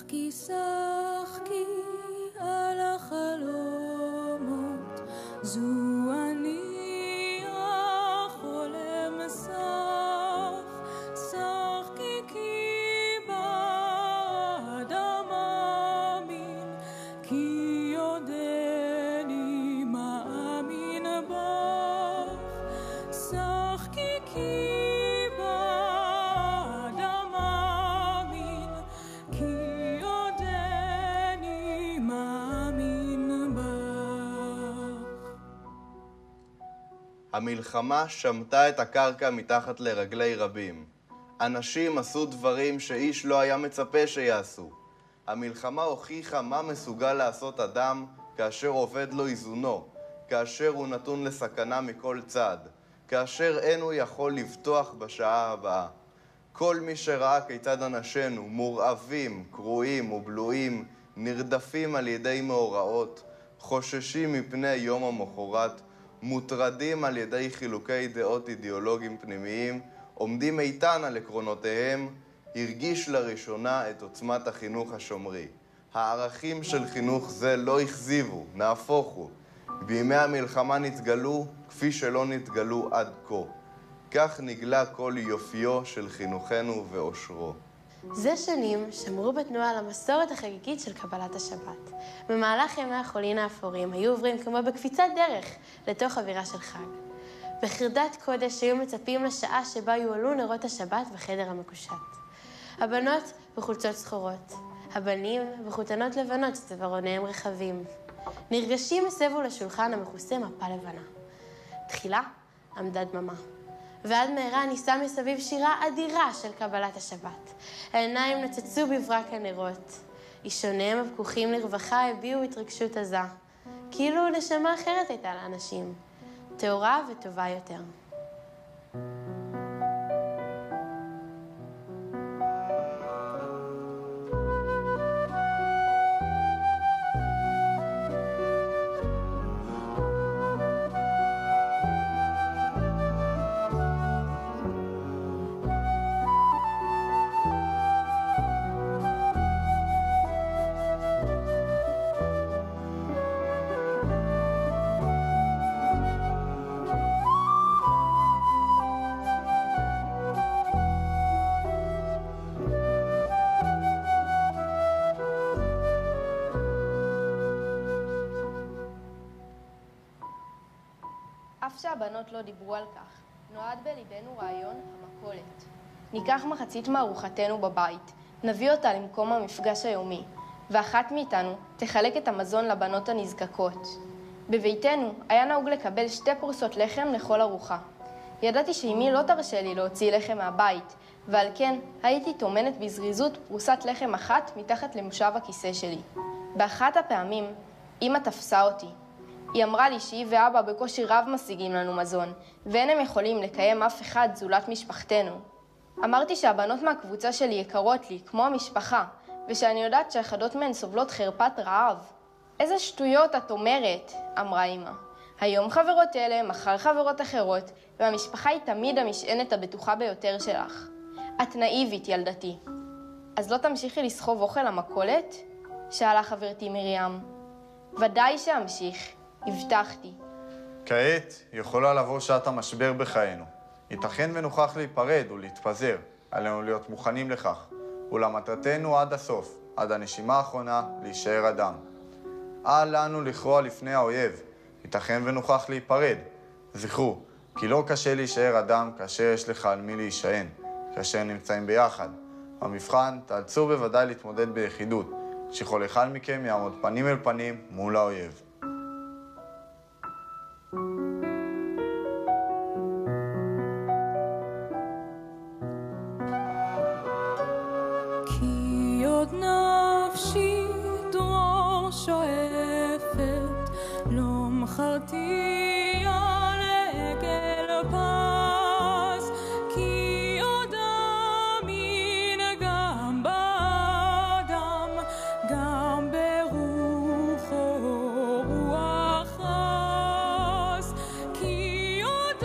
שחקי על החלומות, זו אני החולם שחקי באדם מאמין, כי יודני מאמין בך. שחקי באדם מאמין, כי יודני מאמין בך. המלחמה שמטה את הקרקע מתחת לרגלי רבים. אנשים עשו דברים שאיש לא היה מצפה שיעשו. המלחמה הוכיחה מה מסוגל לעשות אדם כאשר עובד לו איזונו, כאשר הוא נתון לסכנה מכל צד, כאשר אין הוא יכול לבטוח בשעה הבאה. כל מי שראה כיצד אנשינו מורעבים, קרועים ובלועים, נרדפים על ידי מאורעות, חוששים מפני יום המחרת, מוטרדים על ידי חילוקי דעות אידיאולוגיים פנימיים, עומדים איתן על עקרונותיהם, הרגיש לראשונה את עוצמת החינוך השומרי. הערכים של חינוך זה לא הכזיבו, נהפוך הוא. בימי המלחמה נתגלו כפי שלא נתגלו עד כה. כך נגלה כל יופיו של חינוכנו ואושרו. זה שנים שמרו בתנועה על המסורת החגיגית של קבלת השבת. במהלך ימי החולין האפורים היו עוברים כמו בקפיצת דרך לתוך אווירה של חג. בחרדת קודש היו מצפים לשעה שבה יועלו נרות השבת בחדר המקושט. הבנות בחולצות שחורות, הבנים בחותנות לבנות שצווארוניהם רחבים. נרגשים הסבו לשולחן המכוסה מפה לבנה. תחילה עמדה דממה. ועד מהרה ניסה מסביב שירה אדירה של קבלת השבת. העיניים נצצו בברק הנרות. אישוניהם הפקוחים לרווחה הביאו התרגשות עזה. כאילו נשמה אחרת הייתה לאנשים. טהורה וטובה יותר. אף שהבנות לא דיברו על כך, נועד בליבנו רעיון המכולת. ניקח מחצית מארוחתנו בבית, נביא אותה למקום המפגש היומי, ואחת מאיתנו תחלק את המזון לבנות הנזקקות. בביתנו היה נהוג לקבל 2 פרוסות לחם לכל ארוחה. ידעתי שאמי לא תרשה לי להוציא לחם מהבית, ועל כן הייתי תומנת בזריזות פרוסת לחם אחת מתחת למושב הכיסא שלי. באחת הפעמים אמא תפסה אותי. היא אמרה לי שהיא ואבא בקושי רב משיגים לנו מזון, ואין הם יכולים לקיים אף אחד זולת משפחתנו. אמרתי שהבנות מהקבוצה שלי יקרות לי, כמו המשפחה, ושאני יודעת שאחדות מהן סובלות חרפת רעב. איזה שטויות את אומרת, אמרה אמא. היום חברות אלה, מחר חברות אחרות, והמשפחה היא תמיד המשענת הבטוחה ביותר שלך. את נאיבית, ילדתי. אז לא תמשיכי לסחוב אוכל למכולת? שאלה חברתי מרים. ודאי שאמשיך. הבטחתי. כעת יכולה לבוא שעת המשבר בחיינו. ייתכן ונוכח להיפרד ולהתפזר. עלינו להיות מוכנים לכך. ולמטרתנו עד הסוף, עד הנשימה האחרונה, להישאר אדם. אל לנו לכרוע לפני האויב. ייתכן ונוכח להיפרד. זכרו, כי לא קשה להישאר אדם כאשר יש לך על מי להישען, כאשר נמצאים ביחד. במבחן תאלצו בוודאי להתמודד ביחידות, שכל אחד מכם יעמוד פנים אל פנים מול האויב. כי עוד נפשי דרור שואפת, לא מכרתי על עגל פז, כי עוד אמין גם באדם, גם ברוחו רוח עז, כי עוד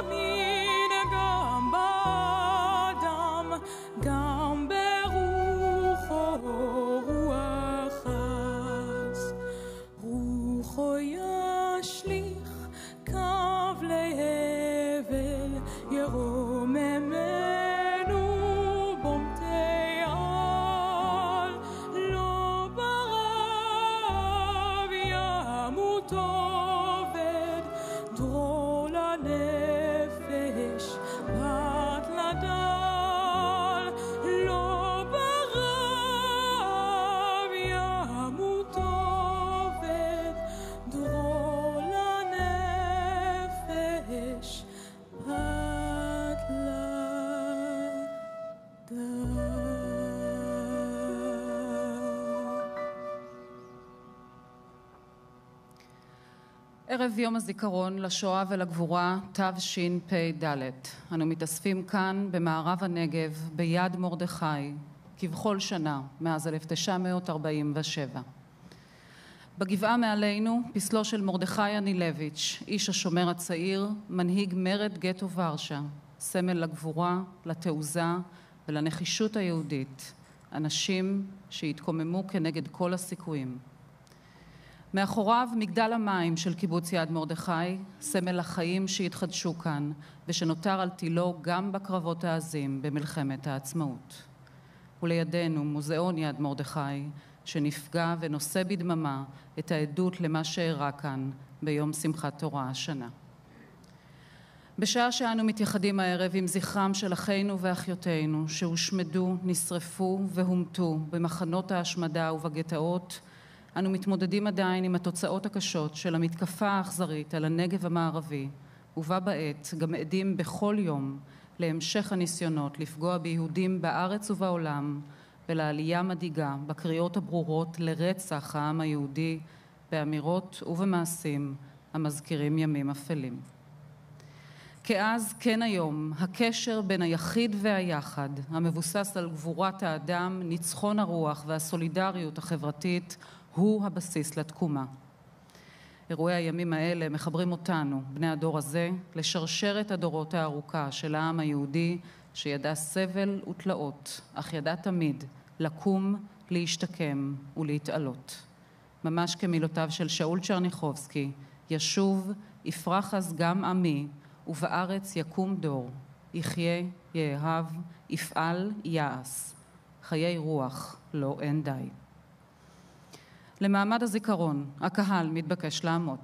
אמין גם באדם, גם ברוחו ערב יום הזיכרון לשואה ולגבורה תשפ"ד. אנו מתאספים כאן במערב הנגב ביד מרדכי, כבכל שנה מאז 1947. בגבעה מעלינו פסלו של מרדכי אנילביץ', איש השומר הצעיר, מנהיג מרד גטו ורשה, סמל לגבורה, לתעוזה ולנחישות היהודית, אנשים שהתקוממו כנגד כל הסיכויים. מאחוריו מגדל המים של קיבוץ יד מרדכי, סמל החיים שהתחדשו כאן ושנותר על תילו גם בקרבות העזים במלחמת העצמאות. ולידינו מוזיאון יד מרדכי שנפגע ונושא בדממה את העדות למה שאירע כאן ביום שמחת תורה השנה. בשעה שאנו מתייחדים הערב עם זכרם של אחינו ואחיותינו שהושמדו, נשרפו והומתו במחנות ההשמדה ובגטאות, אנו מתמודדים עדיין עם התוצאות הקשות של המתקפה האכזרית על הנגב המערבי, ובה בעת גם עדים בכל יום להמשך הניסיונות לפגוע ביהודים בארץ ובעולם, ולעלייה מדאיגה בקריאות הברורות לרצח העם היהודי, באמירות ובמעשים המזכירים ימים אפלים. כאז כן היום, הקשר בין היחיד והיחד, המבוסס על גבורת האדם, ניצחון הרוח והסולידריות החברתית, הוא הבסיס לתקומה. אירועי הימים האלה מחברים אותנו, בני הדור הזה, לשרשרת הדורות הארוכה של העם היהודי, שידע סבל ותלאות, אך ידע תמיד לקום, להשתקם ולהתעלות. ממש כמילותיו של שאול צ'רניחובסקי, ישוב, יפרח אז גם עמי, ובארץ יקום דור, יחיה, יאהב, יפעל, יעש. חיי רוח, לא אין די. למעמד הזיכרון, הקהל מתבקש לעמוד.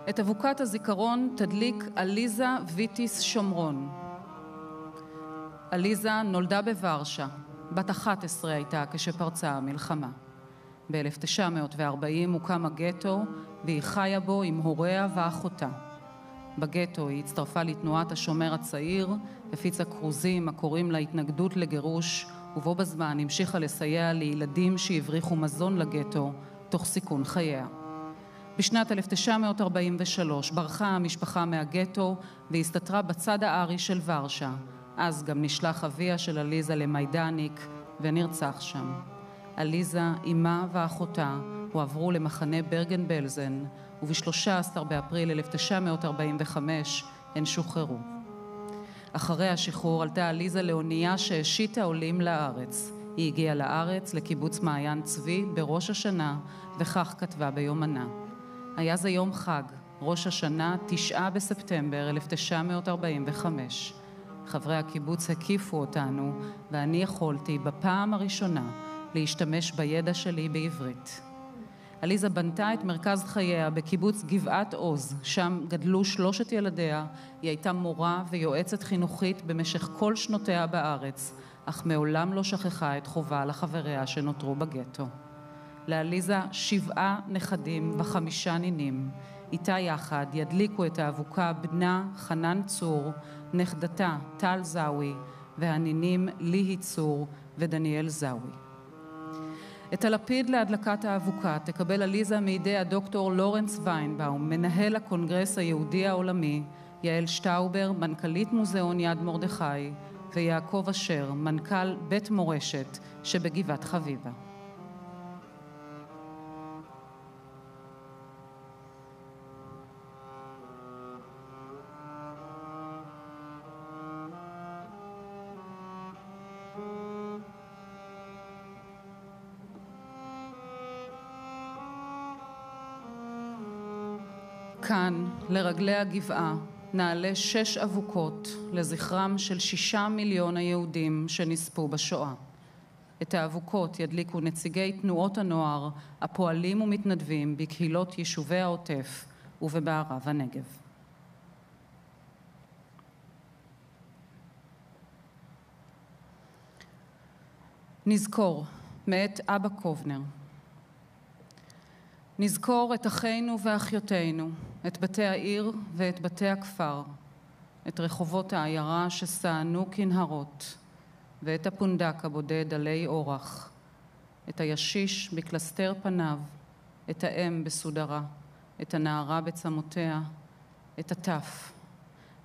את אבוקת הזיכרון תדליק עליזה ויטיס שומרון. עליזה נולדה בוורשה, בת 11 הייתה כשפרצה המלחמה. ב-1940 הוקם הגטו והיא חיה בו עם הוריה ואחותה. בגטו היא הצטרפה לתנועת השומר הצעיר, הפיצה כרוזים הקוראים להתנגדות לגירוש, ובו בזמן המשיכה לסייע לילדים שהבריחו מזון לגטו תוך סיכון חייה. בשנת 1943 ברחה המשפחה מהגטו והסתתרה בצד הארי של ורשה. אז גם נשלח אביה של עליזה למיידניק ונרצח שם. עליזה, אמה ואחותה הועברו למחנה ברגן בלזן, וב-13 באפריל 1945 הן שוחררו. אחרי השחרור עלתה עליזה לאונייה שהשיטה עולים לארץ. היא הגיעה לארץ לקיבוץ מעיין צבי בראש השנה, וכך כתבה ביומנה. היה זה יום חג, ראש השנה 9 בספטמבר 1945. חברי הקיבוץ הקיפו אותנו, ואני יכולתי בפעם הראשונה להשתמש בידע שלי בעברית. עליזה בנתה את מרכז חייה בקיבוץ גבעת עוז, שם גדלו 3 ילדיה. היא הייתה מורה ויועצת חינוכית במשך כל שנותיה בארץ, אך מעולם לא שכחה את חובה לחבריה שנותרו בגטו. לעליזה 7 נכדים ו5 נינים. איתה יחד ידליקו את האבוקה בנה חנן צור, נכדתה טל זאוי, והנינים ליהי צור ודניאל זאוי. את הלפיד להדלקת האבוקה תקבל עליזה מידי הדוקטור לורנס ויינבאום, מנהל הקונגרס היהודי העולמי, יעל שטאובר, מנכ"לית מוזיאון יד מרדכי, ויעקב אשר, מנכ"ל בית מורשת שבגבעת חביבה. כאן, לרגלי הגבעה, נעלה 6 אבוקות לזכרם של 6 מיליון היהודים שנספו בשואה. את האבוקות ידליקו נציגי תנועות הנוער, הפועלים ומתנדבים בקהילות יישובי העוטף ובמערב הנגב. נזכור, מאת אבא קובנר. נזכור את אחינו ואחיותינו, את בתי העיר ואת בתי הכפר. את רחובות העיירה שסענו כנהרות, ואת הפונדק הבודד עלי אורח, את הישיש בקלסתר פניו, את האם בסודרה, את הנערה בצמותיה, את הטף,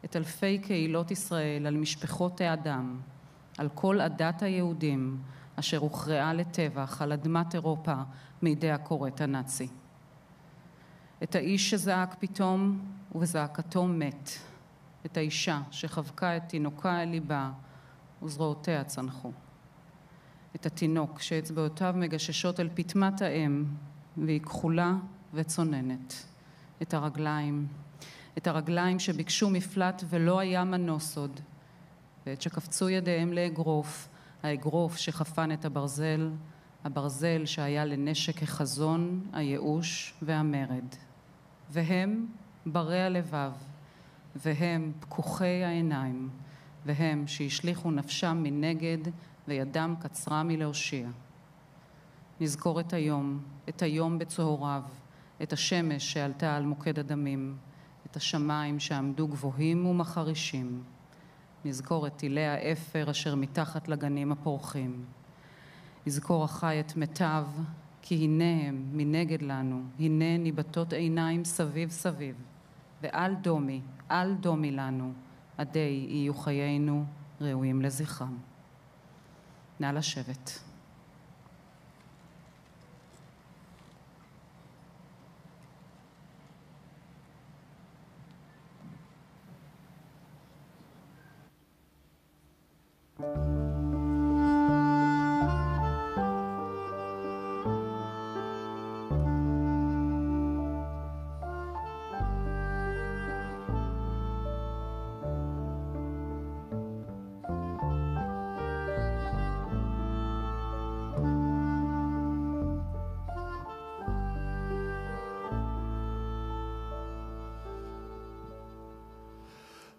את אלפי קהילות ישראל על משפחות האדם, על כל עדת היהודים אשר הוכרעה לטבח על אדמת אירופה מידי הכורת הנאצי. את האיש שזעק פתאום ובזעקתו מת, את האישה שחבקה את תינוקה אל ליבה וזרועותיה צנחו. את התינוק שאצבעותיו מגששות אל פטמת האם והיא כחולה וצוננת. את הרגליים שביקשו מפלט ולא היה מנוס עוד, ואת שקפצו ידיהם לאגרוף, האגרוף שחפן את הברזל, הברזל שהיה לנשק החזון, הייאוש והמרד. והם ברי הלבב, והם פקוחי העיניים, והם שהשליחו נפשם מנגד וידם קצרה מלהושיע. נזכור את היום בצהריו, את השמש שעלתה על מוקד הדמים, את השמיים שעמדו גבוהים ומחרישים. נזכור את טילי האפר אשר מתחת לגנים הפורחים. נזכור החי את מיטב, כי הנה הם מנגד לנו, הנה ניבטות עיניים סביב סביב, ואל דומי לנו, עדי יהיו חיינו ראויים לזכרם. נא לשבת.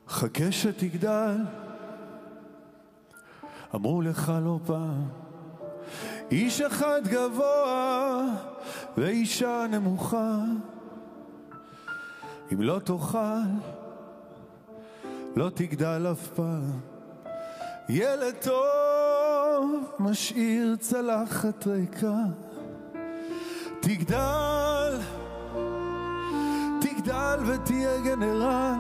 חכה שתגדל, אמרו לך לא פעם, איש אחד גבוה ואישה נמוכה, אם לא תאכל לא תגדל אף פעם. ילד טוב משאיר צלחת ריקה. תגדל ותהיה גנרל,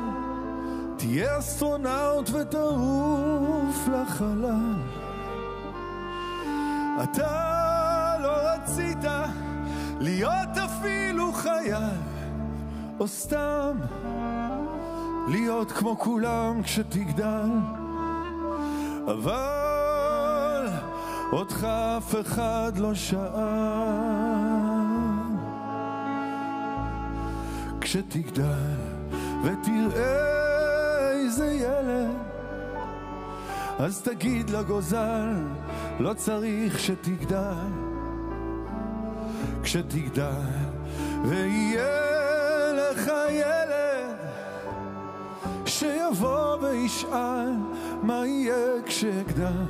תהיה אסטרונאוט ותעוף לחלל. אתה לא רצית להיות אפילו חייל, או סתם להיות כמו כולם כשתגדל, אבל אותך אף אחד לא שאל. כשתגדל ותראה איזה ילד, אז תגיד לגוזל לא צריך שתגדל. כשתגדל ויהיה לך ילד שיבוא וישאל מה יהיה כשאגדל,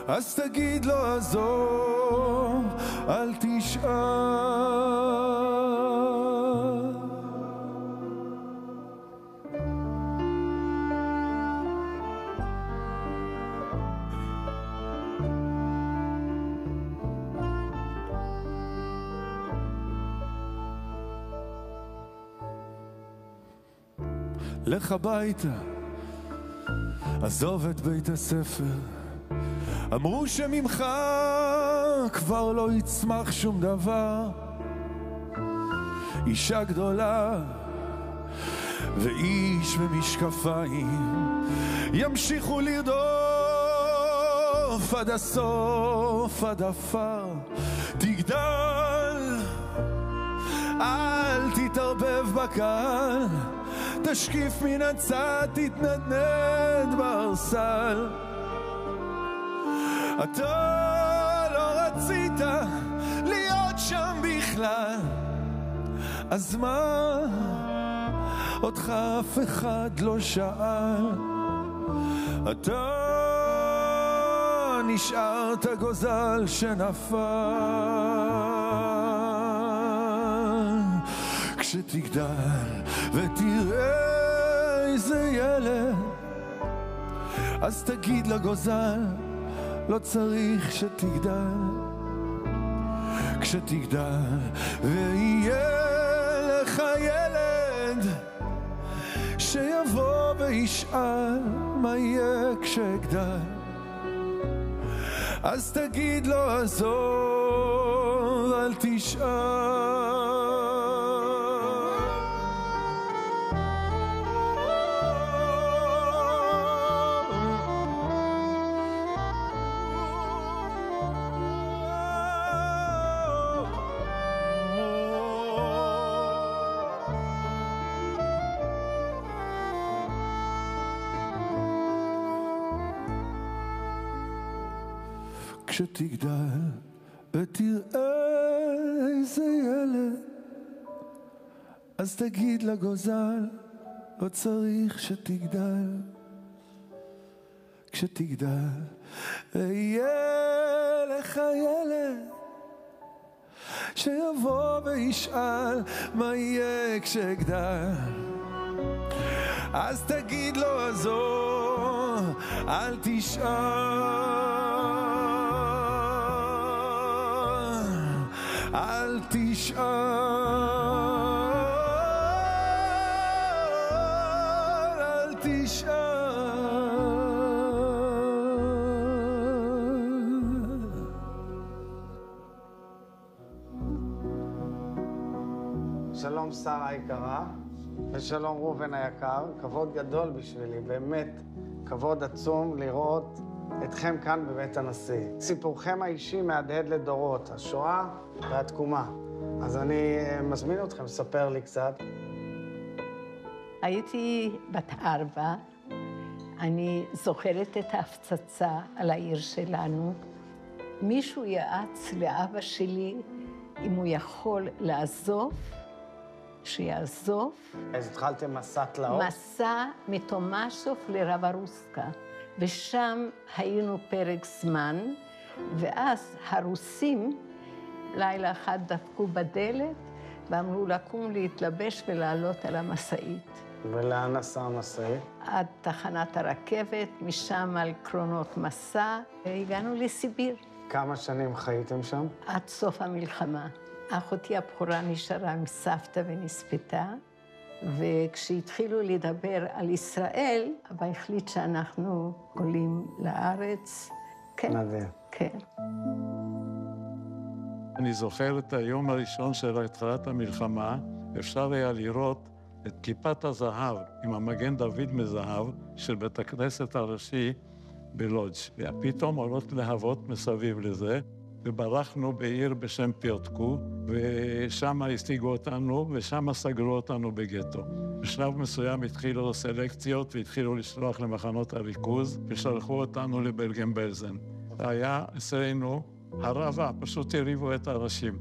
אז תגיד לו עזוב אל תשאל. לך הביתה, עזוב את בית הספר, אמרו שממך כבר לא יצמח שום דבר. אישה גדולה ואיש במשקפיים ימשיכו לרדוף עד הסוף, עד עפר. תגדל, אל תתערבב בקהל, תשקיף מן הצד, תתנדנד בארסל. אתה לא רצית להיות שם בכלל, אז מה? אותך אף אחד לא שאל. אתה נשארת גוזל שנפל. כשתגדל ותראה איזה ילד, אז תגיד לגוזל, לא צריך שתגדל. כשתגדל ויהיה לך ילד, שיבוא וישאל מה יהיה כשאגדל, אז תגיד לו עזוב, אל תשאל. כשתגדל ותראה איזה ילד, אז תגיד לגוזל, לא צריך שתגדל. כשתגדל ויהיה לך ילד, שיבוא וישאל מה יהיה כשאגדל, אז תגיד לו עזוב, אל תשאל. אל תשאל, אל תשאל. שלום שרה היקרה, ושלום ראובן היקר. כבוד גדול בשבילי, באמת כבוד עצום לראות אתכם כאן בבית הנשיא. סיפורכם האישי מהדהד לדורות, השואה והתקומה. אז אני מזמין אתכם לספר לי קצת. הייתי בת 4, אני זוכרת את ההפצצה על העיר שלנו. מישהו יעץ לאבא שלי אם הוא יכול לעזוב, שיעזוב. אז התחלתם מסע תלאות? מסע מתומשוב לרברוסקה, ושם היינו פרק זמן, ואז הרוסים לילה אחד דפקו בדלת ואמרו לקום להתלבש ולעלות על המשאית. ולאן נסע המשאית? עד תחנת הרכבת, משם על קרונות מסע, והגענו לסיביר. כמה שנים חייתם שם? עד סוף המלחמה. אחותי הבכורה נשארה עם סבתא ונספתה, וכשהתחילו לדבר על ישראל, אבא החליט שאנחנו עולים לארץ. כן. מדהים. כן. אני זוכר את היום הראשון של התחלת המלחמה, אפשר היה לראות את כיפת הזהב עם המגן דוד מזהב של בית הכנסת הראשי בלודג'. ופתאום עולות להבות מסביב לזה, וברחנו בעיר בשם פיוטקו, ושם השיגו אותנו, ושם סגרו אותנו בגטו. בשלב מסוים התחילו סלקציות, והתחילו לשלוח למחנות הריכוז, ושלחו אותנו לברגן-בלזן. היה אצלנו הרבה, פשוט הריבו את הראשים.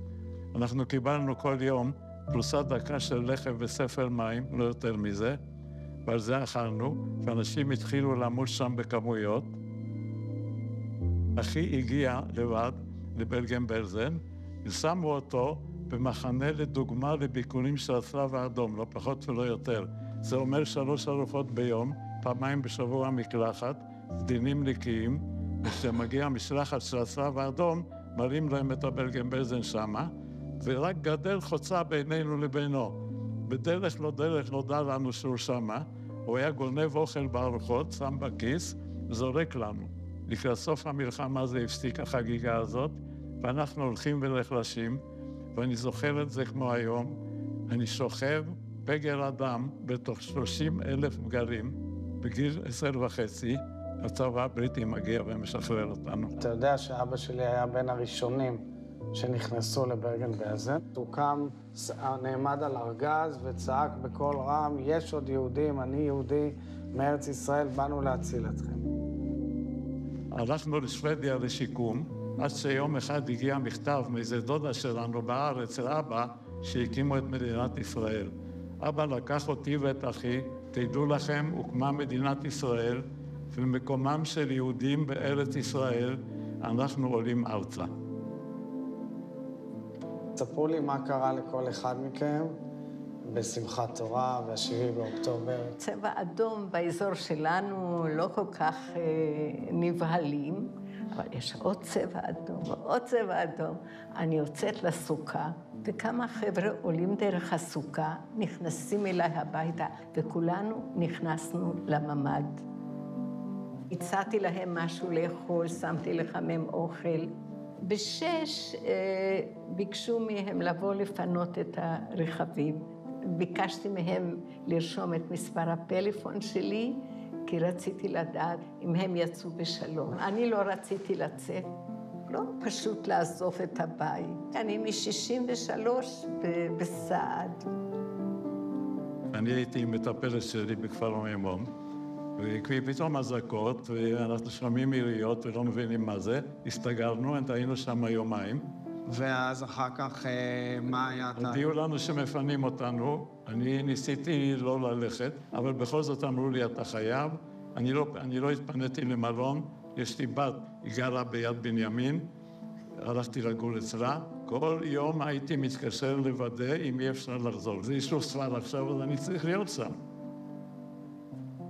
אנחנו קיבלנו כל יום פרוסת דקה של לחם וספר מים, לא יותר מזה, ועל זה אכלנו, ואנשים התחילו למות שם בכמויות. אחי הגיע לבד לברגן-בלזן, ושמו אותו במחנה לדוגמה לביקורים של הצלב האדום, לא פחות ולא יותר. זה אומר 3 ארוחות ביום, פעמיים בשבוע מקלחת, דינים נקיים, וכשמגיע משלחת של הצלב האדום, מראים להם את הברגן-בלזן שמה, ורק גדר חוצה בינינו לבינו. בדרך לא דרך נודע לנו שהוא שמה, הוא היה גונב אוכל בארוחות, שם בכיס, זורק לנו. לקראת סוף המלחמה זה הפסיק החגיגה הזאת, ואנחנו הולכים ונחלשים, ואני זוכר את זה כמו היום. אני שוכב פגר אדם בתוך 30,000 גרים, בגיל 10.5, הצבא הבריטי מגיע ומשחרר אותנו. אתה יודע שאבא שלי היה בין הראשונים שנכנסו לברגן-בלזן. הוא קם, נעמד על ארגז וצעק בקול רם, יש עוד יהודים, אני יהודי, מארץ ישראל, באנו להציל אתכם. הלכנו לשוודיה לשיקום, עד שיום אחד הגיע מכתב מאיזה דודה שלנו בארץ, אבא, שהקימו את מדינת ישראל. אבא לקח אותי ואת אחי, תדעו לכם, הוקמה מדינת ישראל, ומקומם של יהודים בארץ ישראל, אנחנו עולים ארצה. ספרו לי מה קרה לכל אחד מכם, בשמחת תורה והשביעי באוקטובר. צבע אדום באזור שלנו לא כל כך נבהלים, אבל יש עוד צבע אדום ועוד צבע אדום. אני יוצאת לסוכה, וכמה חבר'ה עולים דרך הסוכה, נכנסים אליי הביתה, וכולנו נכנסנו לממד. הצעתי להם משהו לאכול, שמתי לחמם אוכל. ב6 ביקשו מהם לבוא לפנות את הרכבים. ביקשתי מהם לרשום את מספר הפלאפון שלי, כי רציתי לדעת אם הם יצאו בשלום. אני לא רציתי לצאת, לא פשוט לעזוב את הבית. אני מ-63 בסעד. אני הייתי עם מטפלת שלי בכפר המימון, ופתאום אזעקות, ואנחנו שומעים יריות ולא מבינים מה זה. הסתגרנו, היינו שם יומיים. ואז אחר כך, מה היה? הודיעו לנו שמפנים אותנו, אני ניסיתי לא ללכת, אבל בכל זאת אמרו לי, אתה חייב. אני לא התפניתי למלון, יש לי בת, היא גרה ביד בנימין, הלכתי לגור אצלה, כל יום הייתי מתקשר לוודא אם אי אפשר לחזור. זה אישור ספר עכשיו, אז אני צריך להיות שם.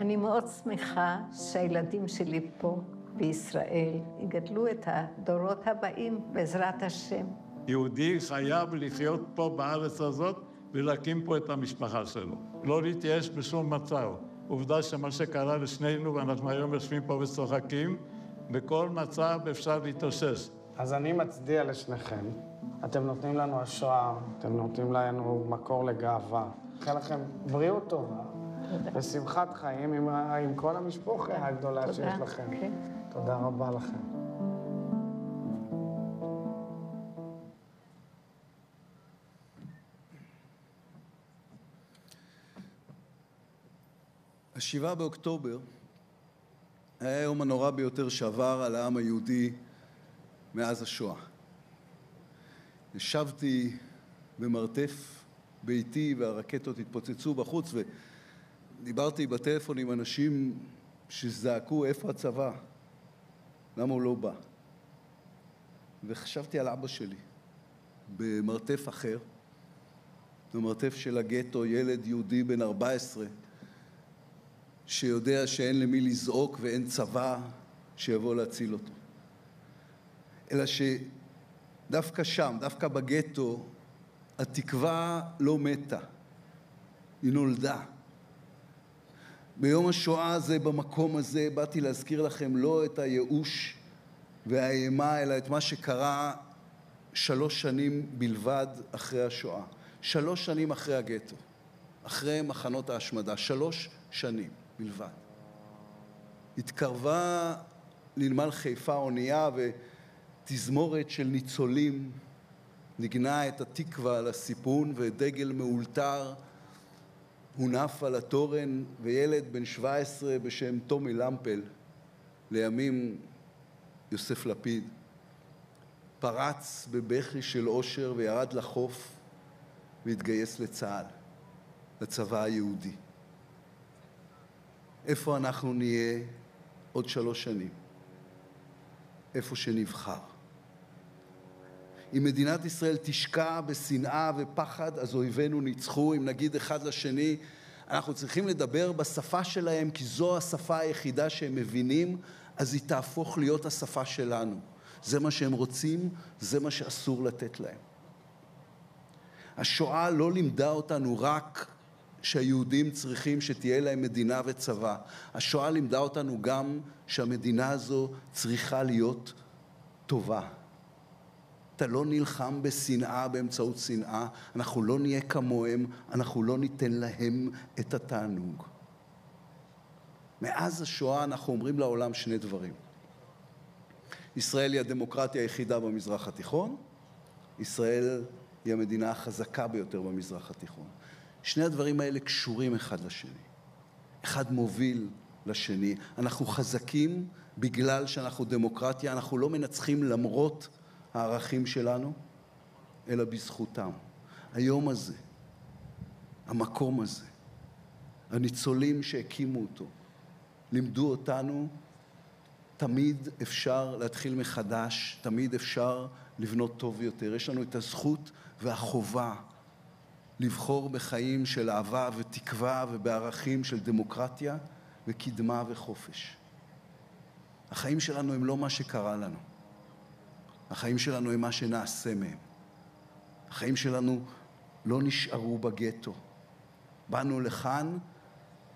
אני מאוד שמחה שהילדים שלי פה בישראל יגדלו את הדורות הבאים בעזרת השם. יהודי חייב לחיות פה בארץ הזאת ולהקים פה את המשפחה שלו. לא להתייאש בשום מצב. עובדה שמה שקרה לשנינו, ואנחנו היום יושבים פה וצוחקים, בכל מצב אפשר להתאושש. אז אני מצדיע לשניכם. אתם נותנים לנו השראה, אתם נותנים לנו מקור לגאווה. מאחל לכם בריאות טובה ושמחת חיים עם כל המשפחה הגדולה שיש לכם. תודה רבה לכם. ה7 באוקטובר היה היום הנורא ביותר שעבר על העם היהודי מאז השואה. ישבתי במרתף ביתי והרקטות התפוצצו בחוץ ודיברתי בטלפון עם אנשים שזעקו איפה הצבא, למה הוא לא בא. וחשבתי על אבא שלי במרתף אחר, במרתף של הגטו, ילד יהודי בן 14 שיודע שאין למי לזעוק ואין צבא שיבוא להציל אותו. אלא שדווקא שם, דווקא בגטו, התקווה לא מתה, היא נולדה. ביום השואה הזה, במקום הזה, באתי להזכיר לכם לא את הייאוש והאימה, אלא את מה שקרה 3 שנים בלבד אחרי השואה. 3 שנים אחרי הגטו, אחרי מחנות ההשמדה, 3 שנים בלבד. התקרבה לנמל חיפה אונייה ותזמורת של ניצולים נגנה את התקווה על הסיפון ודגל מאולתר הונף על התורן, וילד בן 17 בשם תומי למפל, לימים יוסף לפיד, פרץ בבכי של אושר וירד לחוף והתגייס לצה"ל, לצבא היהודי. איפה אנחנו נהיה עוד 3 שנים? איפה שנבחר. אם מדינת ישראל תשקע בשנאה ופחד, אז אויבינו ניצחו. אם נגיד אחד לשני, אנחנו צריכים לדבר בשפה שלהם, כי זו השפה היחידה שהם מבינים, אז היא תהפוך להיות השפה שלנו. זה מה שהם רוצים, זה מה שאסור לתת להם. השואה לא לימדה אותנו רק שהיהודים צריכים שתהיה להם מדינה וצבא. השואה לימדה אותנו גם שהמדינה הזו צריכה להיות טובה. אתה לא נלחם בשנאה באמצעות שנאה, אנחנו לא נהיה כמוהם, אנחנו לא ניתן להם את התענוג. מאז השואה אנחנו אומרים לעולם 2 דברים. ישראל היא הדמוקרטיה היחידה במזרח התיכון, ישראל היא המדינה החזקה ביותר במזרח התיכון. 2 הדברים האלה קשורים אחד לשני. אחד מוביל לשני. אנחנו חזקים בגלל שאנחנו דמוקרטיה, אנחנו לא מנצחים למרות הערכים שלנו, אלא בזכותם. היום הזה, המקום הזה, הניצולים שהקימו אותו, לימדו אותנו, תמיד אפשר להתחיל מחדש, תמיד אפשר לבנות טוב יותר. יש לנו את הזכות והחובה לבחור בחיים של אהבה ותקווה ובערכים של דמוקרטיה וקדמה וחופש. החיים שלנו הם לא מה שקרה לנו. החיים שלנו הם מה שנעשה מהם. החיים שלנו לא נשארו בגטו. באנו לכאן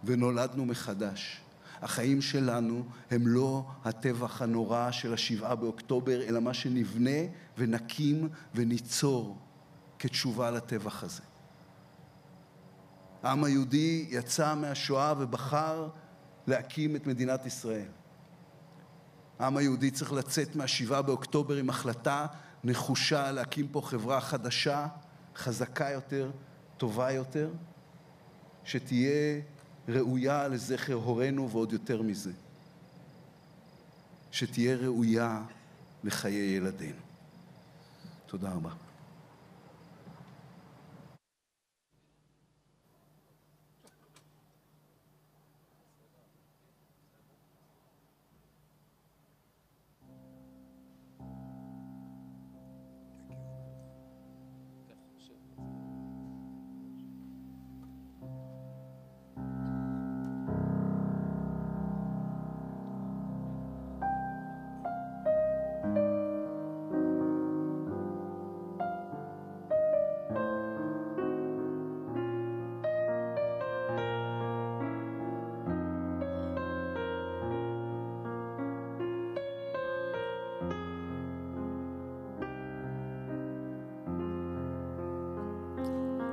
ונולדנו מחדש. החיים שלנו הם לא הטבח הנורא של 7 באוקטובר, אלא מה שנבנה ונקים וניצור כתשובה לטבח הזה. העם היהודי יצא מהשואה ובחר להקים את מדינת ישראל. העם היהודי צריך לצאת מה7 באוקטובר עם החלטה נחושה להקים פה חברה חדשה, חזקה יותר, טובה יותר, שתהיה ראויה לזכר הורינו ועוד יותר מזה. שתהיה ראויה לחיי ילדינו. תודה רבה.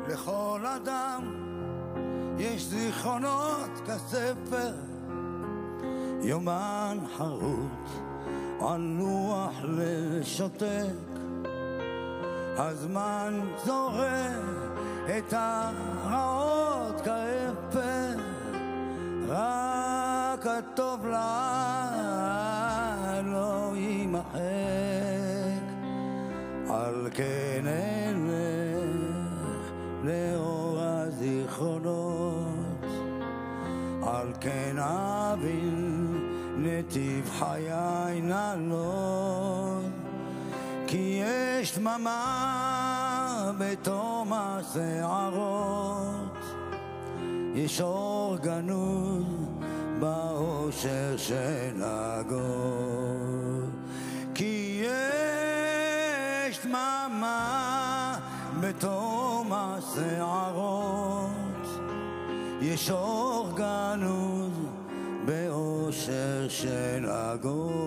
לכל אדם יש זיכרונות כספר, יומן חרוט על לוח לשותק. הזמן זורם את הרעות כאפר, רק הטוב לה לא יימחק. על כן לאור הזיכרונות, על כן אבין נתיב חיי נעלות. כי יש דממה בתום השערות, יש אור גנוז באושר של הגול. כי יש דממה בתום השערות, יש אור גנוז באושר של הגול.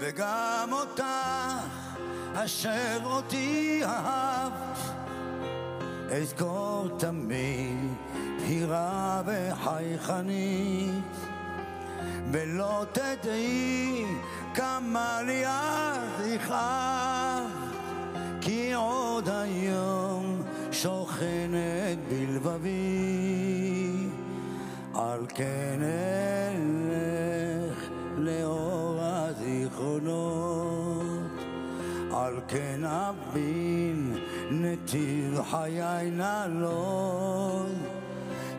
וגם אותך אשר אותי אהבת, אזכור תמיד בהירה וחייכנית, ולא תדעי כמה לי אז יכאב, כי עוד היום שוכנת בלבבי. על כן אלך לאור הזיכרונות, על כן אבין נתיב חיי נעלות.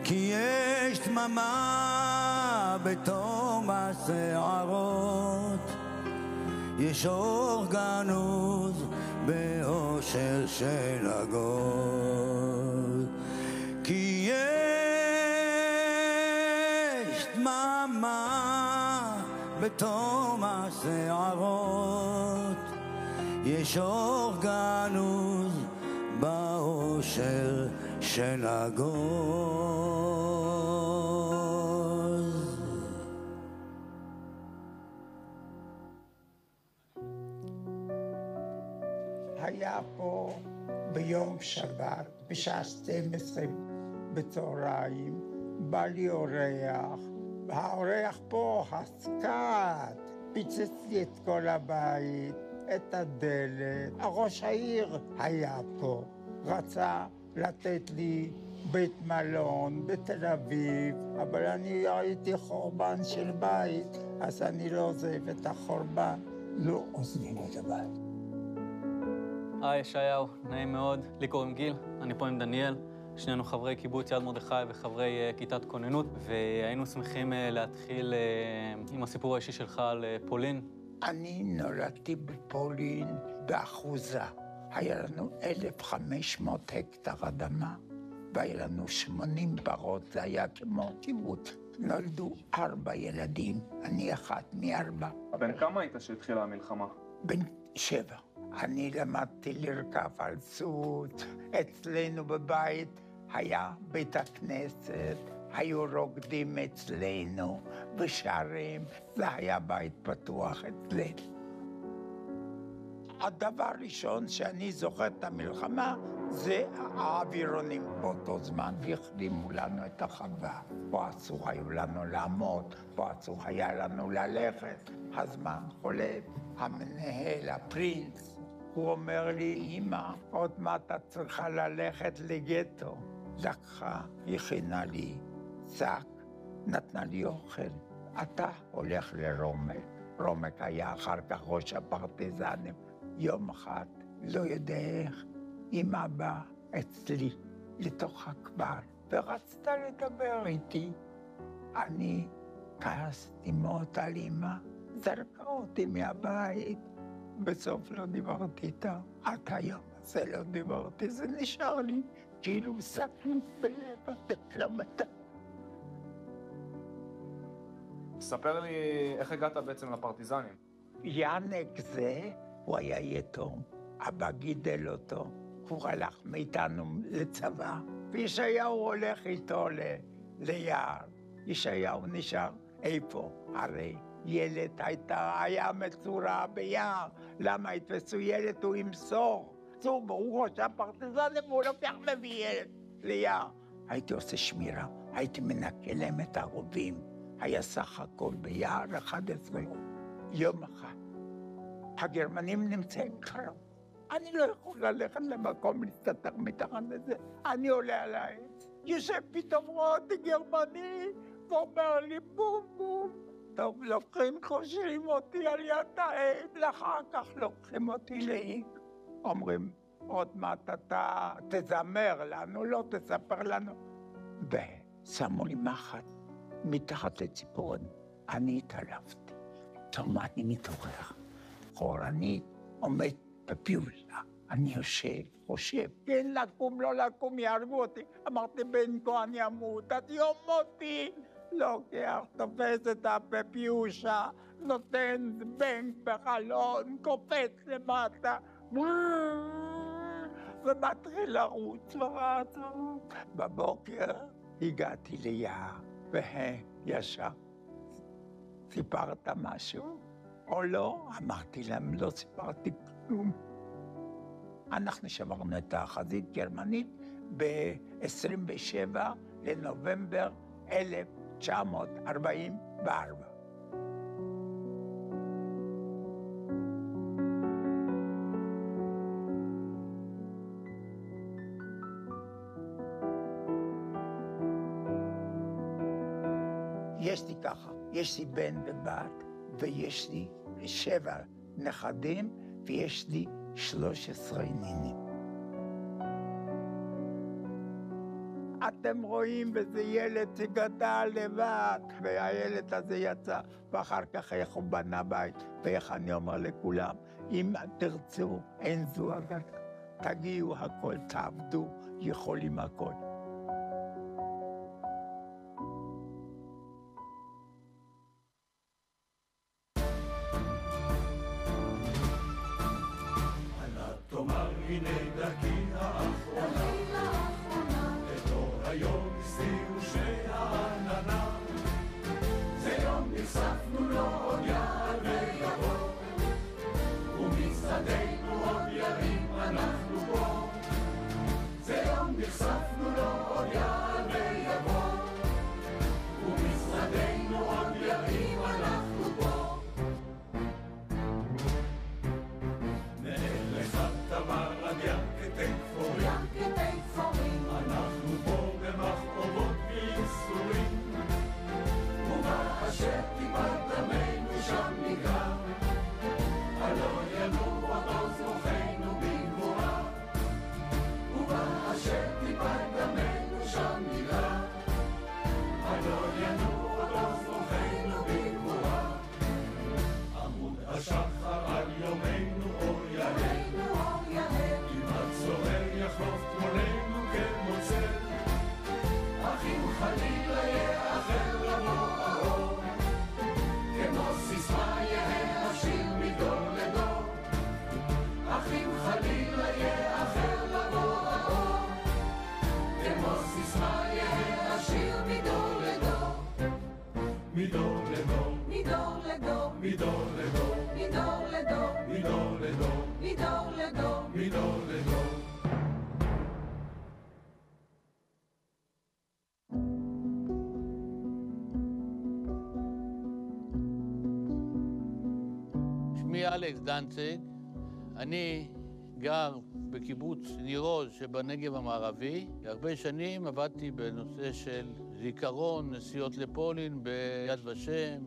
כי יש דממה בתום השערות, יש אור גנוז באושר של הגול. כי יש דממה בתום השערות, יש אור גנוז באושר של הגוז. היה פה ביום שבת בשעה 12 בצהריים, בא לי אורח, והאורח פה הסקת, פיצץ לי את כל הבית, את הדלת. ראש העיר היה פה, רצה לתת לי בית מלון בתל אביב, אבל אני הייתי חורבן של בית, אז אני לא עוזב את החורבן. לא עוזבים את הבית. היי, ישעיהו, נעים מאוד. לי קוראים גיל, אני פה עם דניאל. שנינו חברי קיבוץ יד מרדכי וחברי כיתת כוננות, והיינו שמחים להתחיל עם הסיפור האישי שלך על פולין. אני נולדתי בפולין באחוזה. היה לנו 1,500 הקטר אדמה, והיה לנו 80 ברות, זה היה כמו קיבוץ. נולדו 4 ילדים, אני אחת מ4. בן כמה היית שהתחילה המלחמה? בן 7. אני למדתי לרכב על סוס. אצלנו בבית היה בית הכנסת, היו רוקדים אצלנו ושרים, זה היה בית פתוח אצלנו. הדבר הראשון שאני זוכר את המלחמה זה האווירונים באותו זמן, והחרימו לנו את החווה. פה אסור היו לנו לעמוד, פה אסור היה לנו ללכת. הזמן חולף, המנהל, הפרינס, הוא אומר לי, אמא, עוד מעט את צריכה ללכת לגטו. לקחה, הכינה לי שק, נתנה לי אוכל. אתה הולך לרומק. רומק היה אחר כך ראש הפרטיזנים. יום אחד, לא יודע איך, אמא באה אצלי לתוך הכבר, ורצתה לדבר איתי. אני כעסתי מאוד על אמא, זרקה אותי מהבית. בסוף לא דיברתי איתה. עד היום הזה לא דיברתי, זה נשאר לי כאילו סכין בלב הדפלומטה. ספר לי איך הגעת בעצם לפרטיזנים. ינק זה, הוא היה יתום, אבא גידל אותו, הוא הלך מאיתנו לצבא, וישעיהו הולך איתו ליער. ישעיהו נשאר איפה? הרי ילד היה מצורה ביער, למה התפסו ילד? הוא ימסור. הוא ראש הפרטיזנים, והוא לוקח מביא ילד ליער. הייתי עושה שמירה, הייתי מנקה להם את הרובים, היה סך הכל ביער 11. יום אחד, הגרמנים נמצאים קרוב. אני לא יכול ללכת למקום להסתתר מתחת לזה. אני עולה על העץ, יושב פתאום רואה גרמני, ואומר לי בום בום. טוב, לוקחים, חושבים אותי על יד העץ, לאחר כך לוקחים אותי לעיר. אומרים, עוד מעט אתה תזמר לנו, לא תספר לנו. ושמו לי מחט מתחת לציפורן. אני התעלפתי. טוב, מה אני מתעורר? חורנית עומד בפיולה. אני יושב, חושב, כן לקום, לא לקום, יהרגו אותי. אמרתי, בן כה אני אמות, את יום מותי. לוקח, תופס את הפפיושה, נותן בנק בחלון, קופץ למטה, ומתחיל לרוץ ורץ. בבוקר הגעתי ליער, וישר, סיפרת משהו או לא? אמרתי להם, לא סיפרתי כלום. אנחנו שברנו את החזית גרמנית ב-27 לנובמבר 1944. יש לי ככה, יש לי בן ובת, ויש לי 7 נכדים, ויש לי 13 נינים. אתם רואים בזה ילד שגדל לבד, והילד הזה יצא, ואחר כך איך הוא בנה בית, ואיך אני אומר לכולם, אם תרצו, אין זו אגדה, תגיעו הכל, תעבדו, יכולים הכל. נחשפנו לו אלכס דנציג, אני גר בקיבוץ ניר עוז שבנגב המערבי. הרבה שנים עבדתי בנושא של זיכרון, נסיעות לפולין ביד ושם.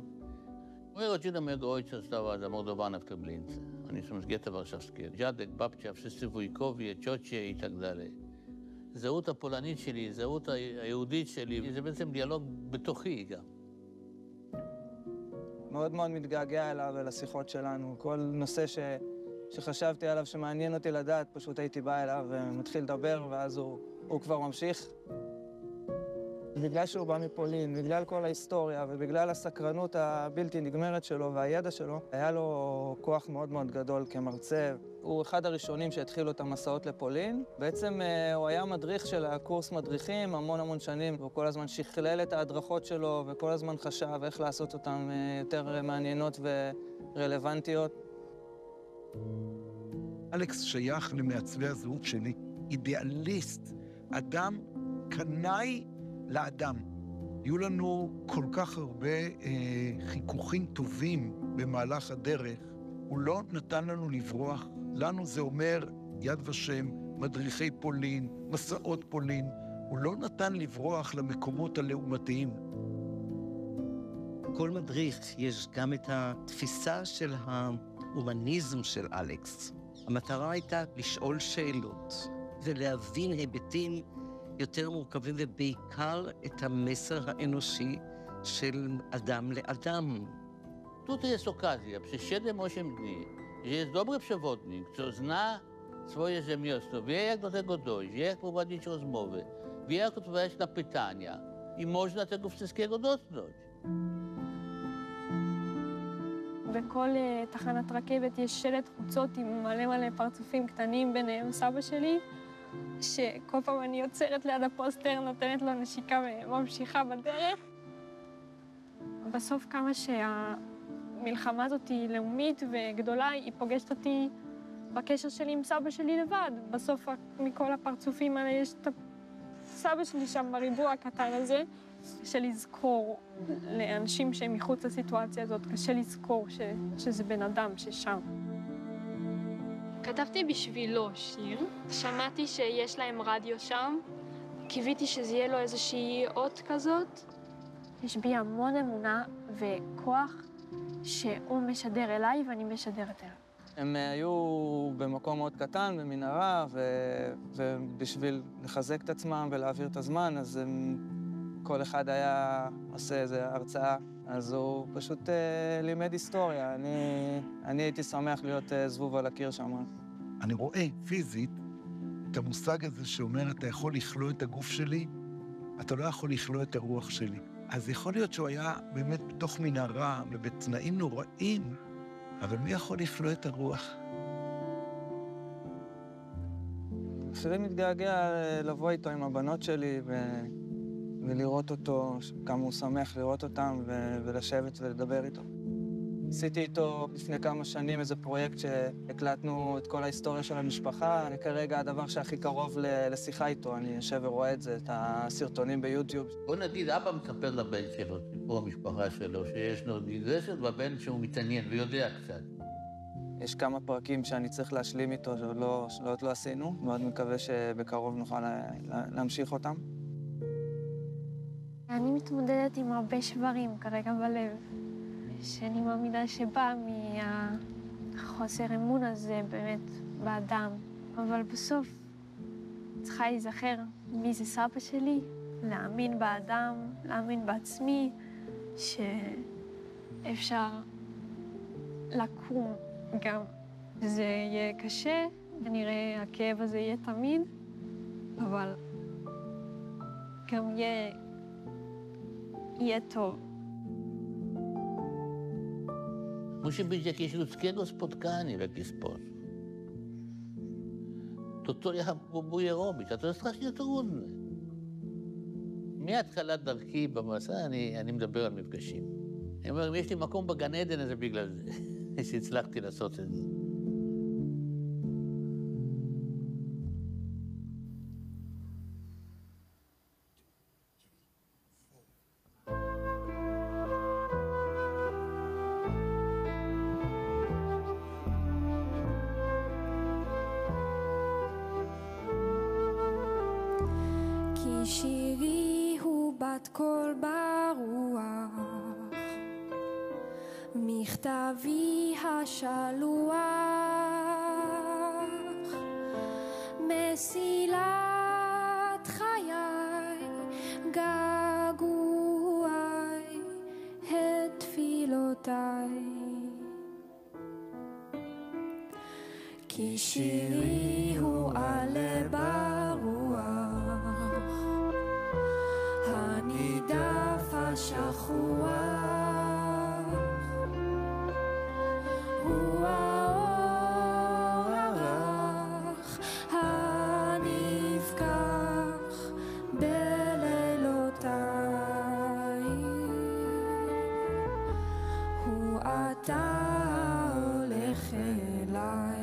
Moje rodzina mojego ojca została zamordowana w Treblince. Oni są z getta warszawskiego. Dziadek, babcia, wszyscy wujkowie, ciocie i tak dalej. הזהות הפולנית שלי, הזהות היהודית שלי, זה בעצם דיאלוג בתוכי גם. מאוד מאוד מתגעגע אליו ולשיחות שלנו. כל נושא שחשבתי עליו שמעניין אותי לדעת, פשוט הייתי בא אליו ומתחיל לדבר, ואז הוא כבר ממשיך. בגלל שהוא בא מפולין, בגלל כל ההיסטוריה ובגלל הסקרנות הבלתי נגמרת שלו והידע שלו, היה לו כוח מאוד מאוד גדול כמרצה. הוא אחד הראשונים שהתחילו את המסעות לפולין. בעצם הוא היה מדריך של הקורס מדריכים המון שנים, והוא כל הזמן שכלל את ההדרכות שלו וכל הזמן חשב איך לעשות אותן יותר מעניינות ורלוונטיות. אלכס שייך למעצבי הזהות שלי, אידיאליסט, אדם קנאי לאדם. היו לנו כל כך הרבה חיכוכים טובים במהלך הדרך. הוא לא נתן לנו לברוח. לנו זה אומר יד ושם, מדריכי פולין, מסעות פולין. הוא לא נתן לברוח למקומות הלאומתיים. כל מדריך יש גם את התפיסה של ההומניזם של אלכס. המטרה הייתה לשאול שאלות ולהבין היבטים יותר מורכבים, ובעיקר את המסר האנושי של אדם לאדם. Tutaj jest okazja, przez 7-8 dni, że jest dobry przewodnik, co zna swoje rzemiosło, wie jak do tego dojść, wie jak prowadzić rozmowy, wie jak odpowiadać na pytania i można tego wszystkiego dotknąć. בכל תחנת רכבת יש שלט חוצות עם מלא פרצופים קטנים, ביניהם סבא שלי, שכל פעם אני יוצרת ליד הפוסטר, נותנת לו נשיקה וממשיכה בדרך. בסוף כמה שהמלחמה הזאת היא לאומית וגדולה, היא פוגשת אותי בקשר שלי עם סבא שלי לבד. בסוף מכל הפרצופים האלה יש את סבא שלי שם בריבוע הקטן הזה. קשה לזכור לאנשים שהם מחוץ לסיטואציה הזאת, קשה לזכור שזה בן אדם ששם. כתבתי בשבילו שיר, שמעתי שיש להם רדיו שם, קיוויתי שזה יהיה לו איזושהי אות כזאת. יש בי המון אמונה וכוח שהוא משדר אליי ואני משדרת אליו. הם היו במקום מאוד קטן, במנהרה, ובשביל לחזק את עצמם ולהעביר את הזמן, אז כל אחד היה עושה איזו הרצאה. אז הוא פשוט לימד היסטוריה. אני הייתי שמח להיות זבוב על הקיר שם. אני רואה פיזית את המושג הזה שאומר, אתה יכול לכלוא את הגוף שלי, אתה לא יכול לכלוא את הרוח שלי. אז יכול להיות שהוא היה באמת בתוך מנהרה ובתנאים נוראים, אבל מי יכול לכלוא את הרוח? שלי מתגעגע לבוא איתו עם הבנות שלי ולראות אותו, כמה הוא שמח לראות אותם ולשבת ולדבר איתו. עשיתי איתו לפני כמה שנים איזה פרויקט שהקלטנו את כל ההיסטוריה של המשפחה. כרגע הדבר שהכי קרוב לשיחה איתו, אני יושב ורואה את זה, את הסרטונים ביוטיוב. בוא נגיד, אבא מספר לבן שלו, סיפור המשפחה שלו, שיש לו דיגרסיות בבן שהוא מתעניין ויודע קצת. יש כמה פרקים שאני צריך להשלים איתו שעוד לא עשינו. מאוד מקווה שבקרוב נוכל להמשיך אותם. אני מתמודדת עם הרבה שברים כרגע בלב, שאני מאמינה שבא מהחוסר אמון הזה באמת באדם. אבל בסוף צריכה להיזכר מי זה סבא שלי, להאמין באדם, להאמין בעצמי, שאפשר לקום גם. זה יהיה קשה, כנראה הכאב הזה יהיה תמיד, אבל גם יהיה טוב. Musi być jakieś ludzkiego spotkanie w jakiś sposób. To ja próbuję robić, a to jest strasznie trudne. מהתחלת דרכי במסע אני מדבר על מפגשים. אני אומר, אם יש לי מקום בגן עדן, זה בגלל זה, שהצלחתי לעשות את זה. כי שירי הוא בת קול ברוח, מכתבי השלוח, מסילת חיי, געגועי, את תפילותיי. כי שירי הוא עלה ברוח, הנידף השכוח, הוא האור הרך הנפקח בלילותיי, הוא אתה הולך אליי.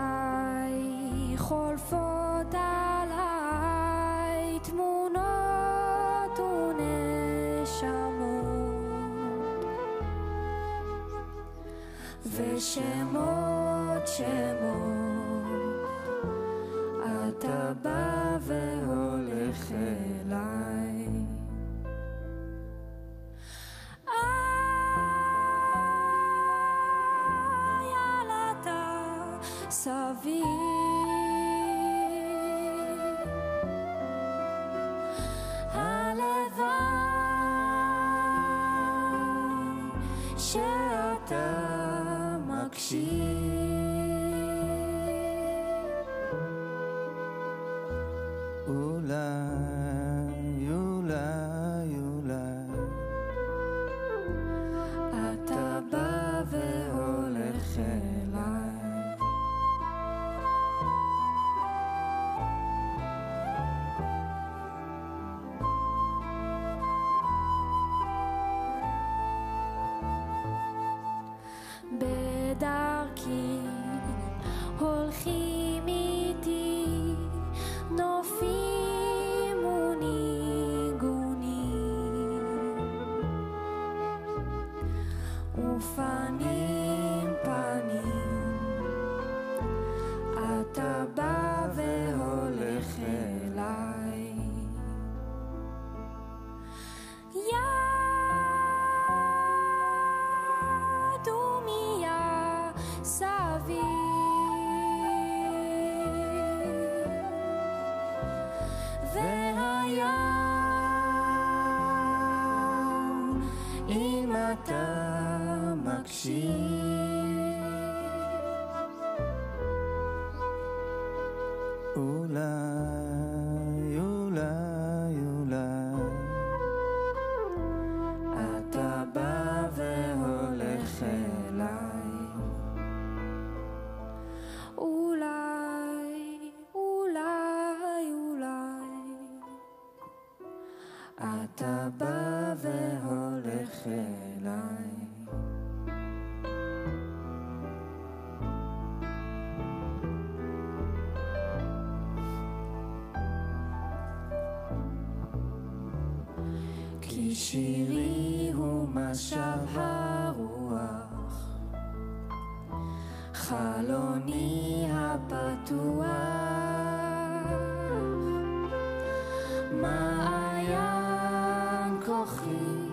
בנדודיי חולפות עליי תמונות ונשמות, ושמות שמות, אתה בא והולך אליי. ילדה סביב הלוואי שאתה מקשיב. אולי, אולי, אולי אתה בא והולך אליי. בדרכי הולכים איתי נופים וניגונים, ופנים פנים, אתה בא והולך אליי. יד ומיה סביב, והים אם אתה מקשיב. אולי, אולי, אולי אתה בא והולך אליי. אולי, אולי, אולי אתה בא והולך אליי. כי שירי הוא משב הרוח, חלוני הפתוח, מעיין כוחי,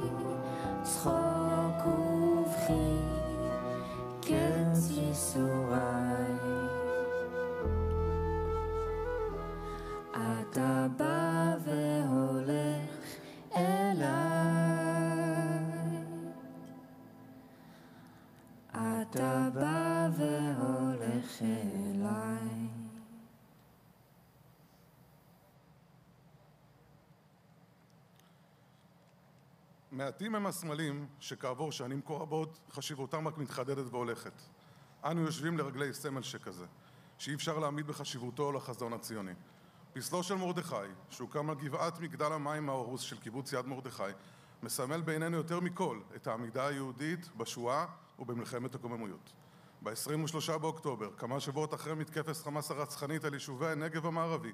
צחוק ובכי, קץ ייסוריי. אתה בא והולך אליי, אתה בא והולך אליי. מעטים הם הסמלים שכעבור שנים כה רבות חשיבותם רק מתחדדת והולכת. אנו יושבים לרגלי סמל שכזה, שאי אפשר להעמיד בחשיבותו לחזון הציוני. פסלו של מרדכי, שהוקם על גבעת מגדל המים ההרוס של קיבוץ יד מרדכי, מסמל בעינינו יותר מכל את העמידה היהודית בשואה ובמלחמת הקוממיות. ב-23 באוקטובר, כמה שבועות אחרי מתקפת חמאס הרצחנית על יישובי הנגב המערבי,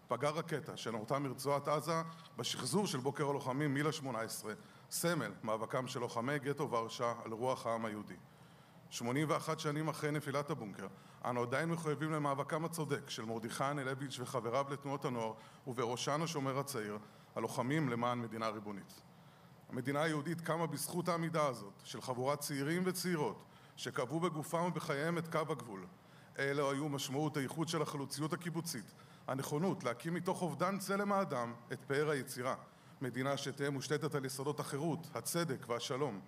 פגעה רקטה שנורתה מרצועת עזה בשחזור של בוקר הלוחמים מילה 18, סמל מאבקם של לוחמי גטו ורשה על רוח העם היהודי. 81 שנים אחרי נפילת הבונקר, אנו עדיין מחויבים למאבקם הצודק של מרדכי אנילביץ' וחבריו לתנועות הנוער, ובראשן השומר הצעיר, הלוחמים למען מדינה ריבונית. המדינה היהודית קמה בזכות העמידה הזאת של חבורת צעירים וצעירות שקבעו בגופם ובחייהם את קו הגבול. אלו היו משמעות הייחוד של החלוציות הקיבוצית, הנכונות להקים מתוך אובדן צלם האדם את פאר היצירה, מדינה שתהיה מושתתת על יסודות החירות, הצדק והשלום.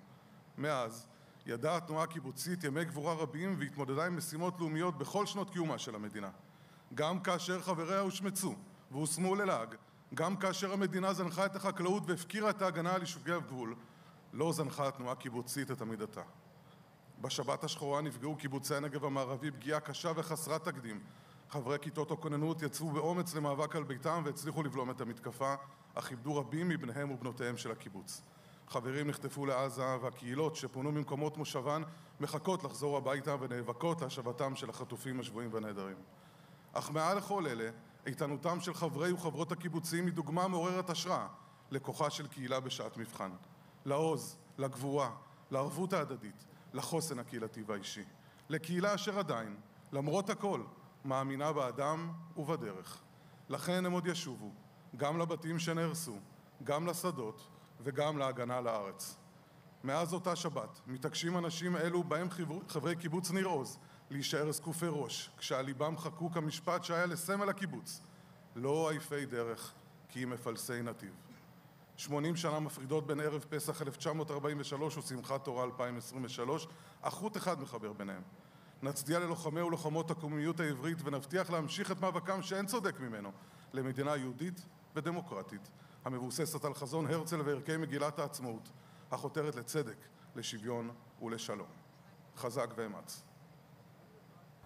מאז ידעה התנועה הקיבוצית ימי גבורה רבים והתמודדה עם משימות לאומיות בכל שנות קיומה של המדינה. גם כאשר חבריה הושמצו והושמו ללעג, גם כאשר המדינה זנחה את החקלאות והפקירה את ההגנה על יישובי הגבול, לא זנחה התנועה הקיבוצית את עמידתה. בשבת השחורה נפגעו קיבוצי הנגב המערבי פגיעה קשה וחסרת תקדים. חברי כיתות הכוננות יצאו באומץ למאבק על ביתם והצליחו לבלום את המתקפה, אך איבדו רבים מבניהם ובנותיהם של הקיבוץ. חברים נחטפו לעזה והקהילות שפונו ממקומות מושבן מחכות לחזור הביתה ונאבקות להשבתם של החטופים השבויים והנעדרים. אך מעל לכל אלה, איתנותם של חברי וחברות הקיבוצים היא דוגמה מעוררת השראה לכוחה של קהילה בשעת מבחן. לעוז, לגבורה, לערבות ההדדית, לחוסן הקהילתי והאישי. לקהילה אשר עדיין, למרות הכל, מאמינה באדם ובדרך. לכן הם עוד ישובו, גם לבתים שנהרסו, גם לשדות וגם להגנה על הארץ. מאז אותה שבת מתעקשים אנשים אלו בהם חברי קיבוץ ניר עוז להישאר זקופי ראש, כשעל ליבם חקוק המשפט שהיה לסמל הקיבוץ: לא עייפי דרך כי אם מפלסי נתיב. 80 שנה מפרידות בין ערב פסח 1943 ושמחת תורה 2023, אך חוט אחד מחבר ביניהם. נצדיע ללוחמי ולוחמות הקוממיות העברית ונבטיח להמשיך את מאבקם שאין צודק ממנו למדינה יהודית ודמוקרטית, המבוססת על חזון הרצל וערכי מגילת העצמאות, החותרת לצדק, לשוויון ולשלום. חזק ואמץ.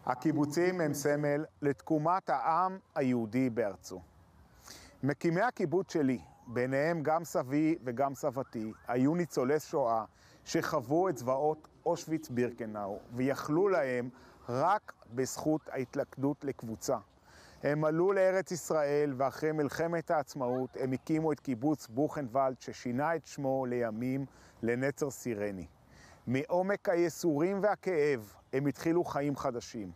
הקיבוצים הם סמל לתקומת העם היהודי בארצו. מקימי הקיבוץ שלי, ביניהם גם סבי וגם סבתי, היו ניצולי שואה שחוו את זוועות אושוויץ בירקנאו ויכלו להם רק בזכות ההתלכדות לקבוצה. הם עלו לארץ ישראל ואחרי מלחמת העצמאות הם הקימו את קיבוץ בוכנוולד ששינה את שמו לימים לנצר סירני. מעומק הייסורים והכאב הם התחילו חיים חדשים.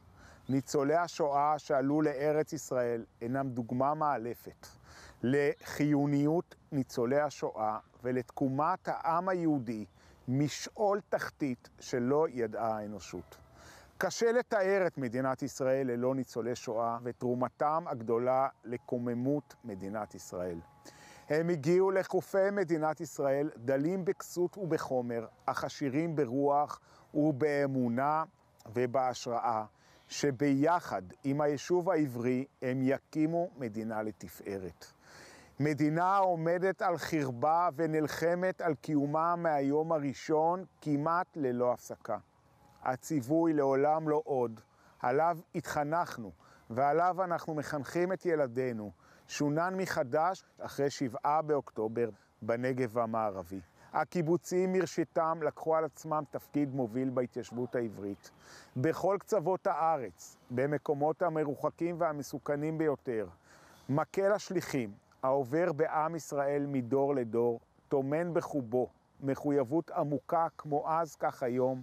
ניצולי השואה שעלו לארץ ישראל אינם דוגמה מאלפת לחיוניות ניצולי השואה ולתקומת העם היהודי משאול תחתית שלא ידעה האנושות. קשה לתאר את מדינת ישראל ללא ניצולי שואה ותרומתם הגדולה לקוממות מדינת ישראל. הם הגיעו לחופי מדינת ישראל דלים בכסות ובחומר, אך עשירים ברוח ובאמונה ובהשראה, שביחד עם היישוב העברי הם יקימו מדינה לתפארת. מדינה עומדת על חרבה ונלחמת על קיומה מהיום הראשון כמעט ללא הפסקה. הציווי לעולם לא עוד, עליו התחנכנו ועליו אנחנו מחנכים את ילדינו, שונן מחדש אחרי 7 באוקטובר בנגב המערבי. הקיבוצים מרשיתם לקחו על עצמם תפקיד מוביל בהתיישבות העברית. בכל קצוות הארץ, במקומות המרוחקים והמסוכנים ביותר, מקל השליחים, העובר בעם ישראל מדור לדור, טומן בחובו מחויבות עמוקה כמו אז כך היום,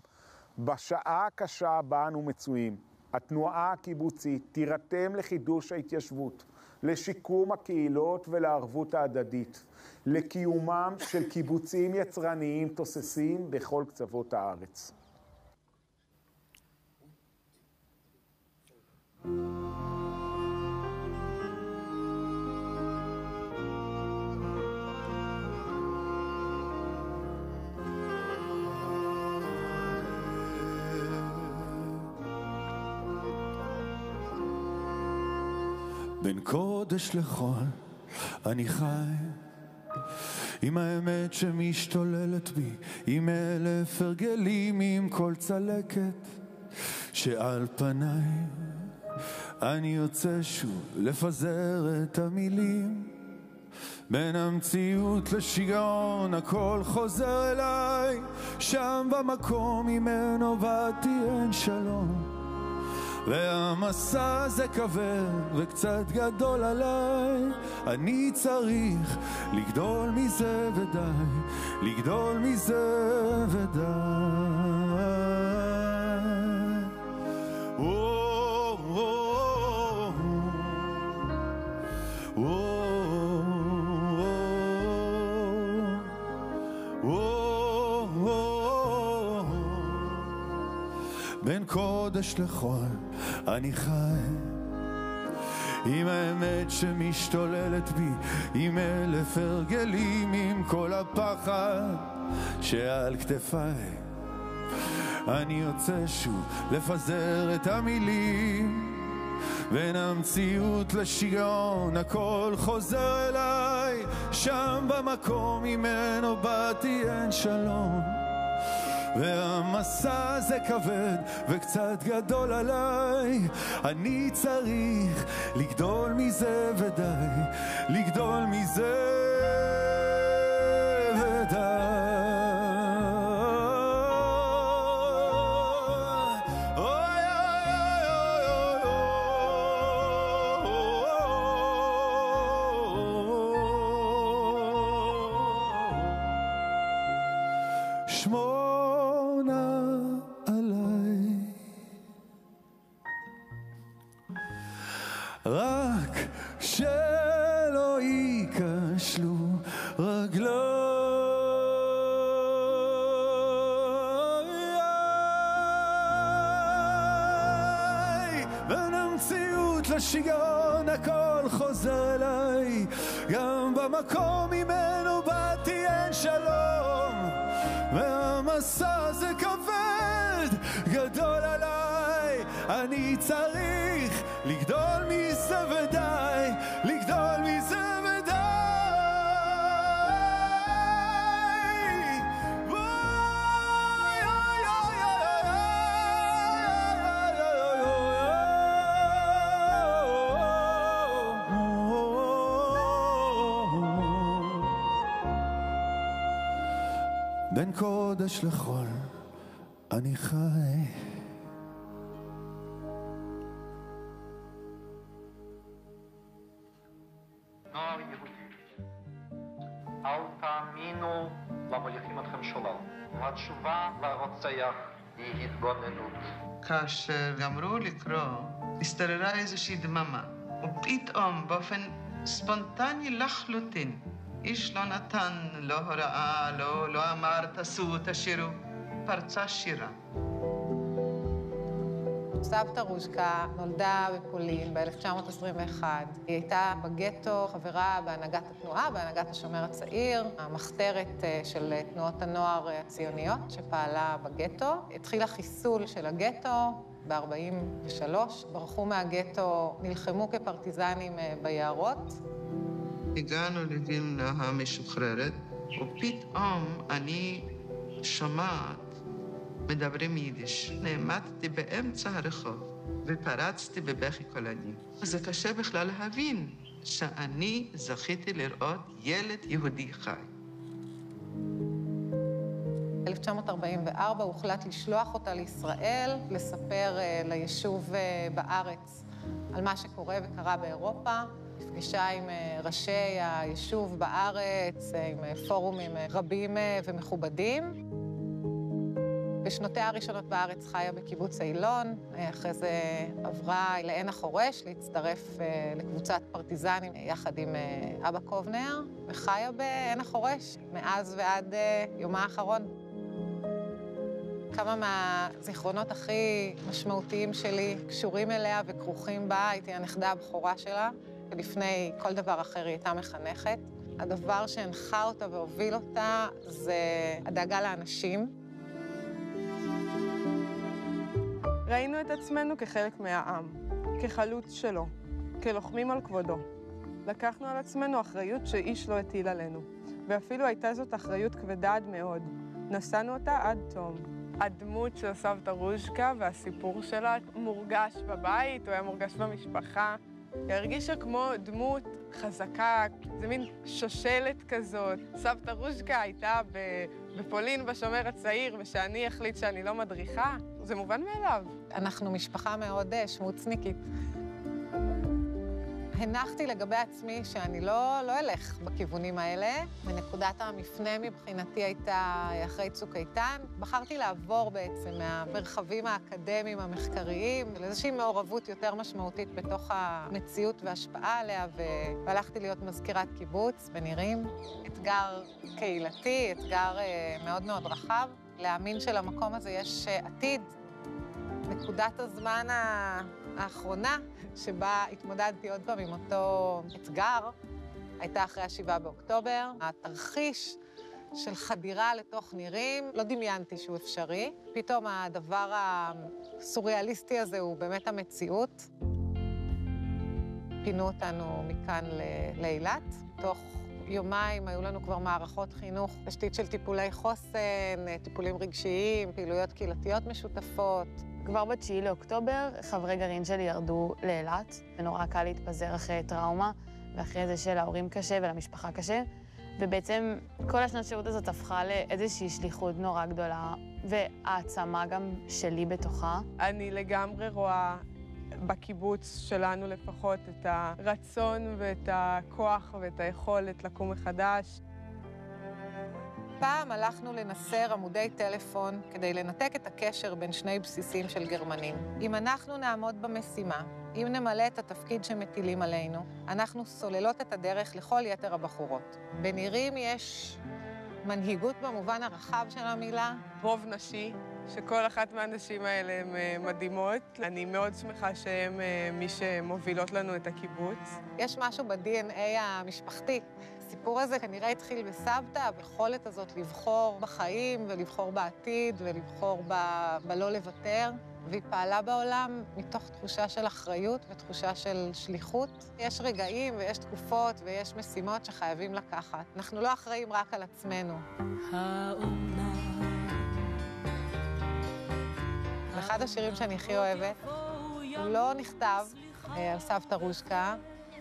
בשעה הקשה בה אנו מצויים. התנועה הקיבוצית תירתם לחידוש ההתיישבות, לשיקום הקהילות ולערבות ההדדית, לקיומם של קיבוצים יצרניים תוססים בכל קצוות הארץ. בין קודש לחול אני חי עם האמת שמשתוללת בי, עם 1000 הרגלים, עם כל צלקת שעל פניי. אני יוצא שוב לפזר את המילים, בין המציאות לשיגעון הכל חוזר אליי, שם במקום ממנו באתי אין שלום, והמסע הזה כבד וקצת גדול עליי. אני צריך לגדול מזה ודי, לגדול מזה ודי. בין קודש לחול אני חי, עם האמת שמשתוללת בי, עם 1000 הרגלים, עם כל הפחד שעל כתפיי. אני יוצא שוב לפזר את המילים, בין המציאות לשיגעון הכל חוזר אליי, שם במקום ממנו באתי אין שלום. והמסע הזה כבד וקצת גדול עליי, אני צריך לגדול מזה ודי, לגדול מזה ודי. רק שלא ייכשלו רגליי, בין המציאות לשיגעון הכל חוזר אליי, גם במקום ממנו באתי אין שלום. והמסע הזה כבד גדול עליי, אני צריך לגדול מזה ודי, לגדול מזה ודי. בין קודש לחול אני חי. נוער יהודי, אל תאמינו למוליכים אתכם שולל. התשובה לרוצח היא התבוננות. כאשר גמרו לקרוא, הסתררה איזושהי דממה, ופתאום באופן ספונטני לחלוטין, איש לא נתן, לא הוראה, לא אמר תעשו, תשירו, פרצה שירה. סבתא רוז'קה נולדה בפולין ב-1921. היא הייתה בגטו, חברה בהנהגת התנועה, בהנהגת השומר הצעיר, המחתרת של תנועות הנוער הציוניות שפעלה בגטו. התחיל החיסול של הגטו ב-43. ברחו מהגטו, נלחמו כפרטיזנים ביערות. הגענו לווילנה המשוחררת, ופתאום אני שומעת מדברים יידיש. נעמדתי באמצע הרחוב ופרצתי בבכי קולני. זה קשה בכלל להבין שאני זכיתי לראות ילד יהודי חי. ב-1944 הוחלט לשלוח אותה לישראל, לספר ליישוב בארץ על מה שקורה וקרה באירופה. נפגשה עם ראשי היישוב בארץ, עם פורומים רבים ומכובדים. בשנותיה הראשונות בארץ חיה בקיבוץ אילון, אחרי זה עברה לעין החורש, להצטרף לקבוצת פרטיזנים יחד עם אבא קובנר, וחיה בעין החורש מאז ועד יומה האחרון. כמה מהזיכרונות הכי משמעותיים שלי קשורים אליה וכרוכים בה, הייתי הנכדה הבכורה שלה, ולפני כל דבר אחר היא הייתה מחנכת. הדבר שהנחה אותה והוביל אותה זה הדאגה לאנשים. ראינו את עצמנו כחלק מהעם, כחלוץ שלו, כלוחמים על כבודו. לקחנו על עצמנו אחריות שאיש לא הטיל עלינו, ואפילו הייתה זאת אחריות כבדה עד מאוד. נשאנו אותה עד תום. הדמות של סבתא רוז'קה והסיפור שלה מורגש בבית, הוא היה מורגש במשפחה. היא הרגישה כמו דמות חזקה, זה מין שושלת כזאת. סבתא רוז'קה הייתה בפולין בשומר הצעיר, ושאני החליט שאני לא מדריכה, זה מובן מאליו. אנחנו משפחה מאוד שמוצניקית. הנחתי לגבי עצמי שאני לא אלך בכיוונים האלה. ונקודת המפנה מבחינתי הייתה אחרי צוק איתן. בחרתי לעבור בעצם מהמרחבים האקדמיים המחקריים לאיזושהי מעורבות יותר משמעותית בתוך המציאות וההשפעה עליה, והלכתי להיות מזכירת קיבוץ בנירים. אתגר קהילתי, אתגר מאוד מאוד רחב. להאמין שלמקום הזה יש עתיד. נקודת הזמן האחרונה שבה התמודדתי עוד פעם עם אותו אתגר הייתה אחרי 7 באוקטובר. התרחיש של חדירה לתוך נירים, לא דמיינתי שהוא אפשרי. פתאום הדבר הסוריאליסטי הזה הוא באמת המציאות. פינו אותנו מכאן לאילת. תוך יומיים היו לנו כבר מערכות חינוך, תשתית של טיפולי חוסן, טיפולים רגשיים, פעילויות קהילתיות משותפות. כבר ב9 לאוקטובר חברי גרעין שלי ירדו לאילת, ונורא קל להתפזר אחרי טראומה, ואחרי זה שלהורים קשה ולמשפחה קשה. ובעצם כל השנת שירות הזאת הפכה לאיזושהי שליחות נורא גדולה, והעצמה גם שלי בתוכה. אני לגמרי רואה בקיבוץ שלנו לפחות את הרצון ואת הכוח ואת היכולת לקום מחדש. פעם הלכנו לנסר עמודי טלפון כדי לנתק את הקשר בין שני בסיסים של גרמנים. אם אנחנו נעמוד במשימה, אם נמלא את התפקיד שמטילים עלינו, אנחנו סוללות את הדרך לכל יתר הבחורות. בנירים יש מנהיגות במובן הרחב של המילה. רוב נשי, שכל אחת מהנשים האלה הן מדהימות. אני מאוד שמחה שהן מי שמובילות לנו את הקיבוץ. יש משהו ב-DNA המשפחתי. הסיפור הזה כנראה התחיל בסבתא, היכולת הזאת לבחור בחיים ולבחור בעתיד ולבחור בלא לוותר. והיא פעלה בעולם מתוך תחושה של אחריות ותחושה של שליחות. יש רגעים ויש תקופות ויש משימות שחייבים לקחת. אנחנו לא אחראים רק על עצמנו. אחד השירים שאני הכי אוהבת, הוא לא נכתב על סבתא רושקה,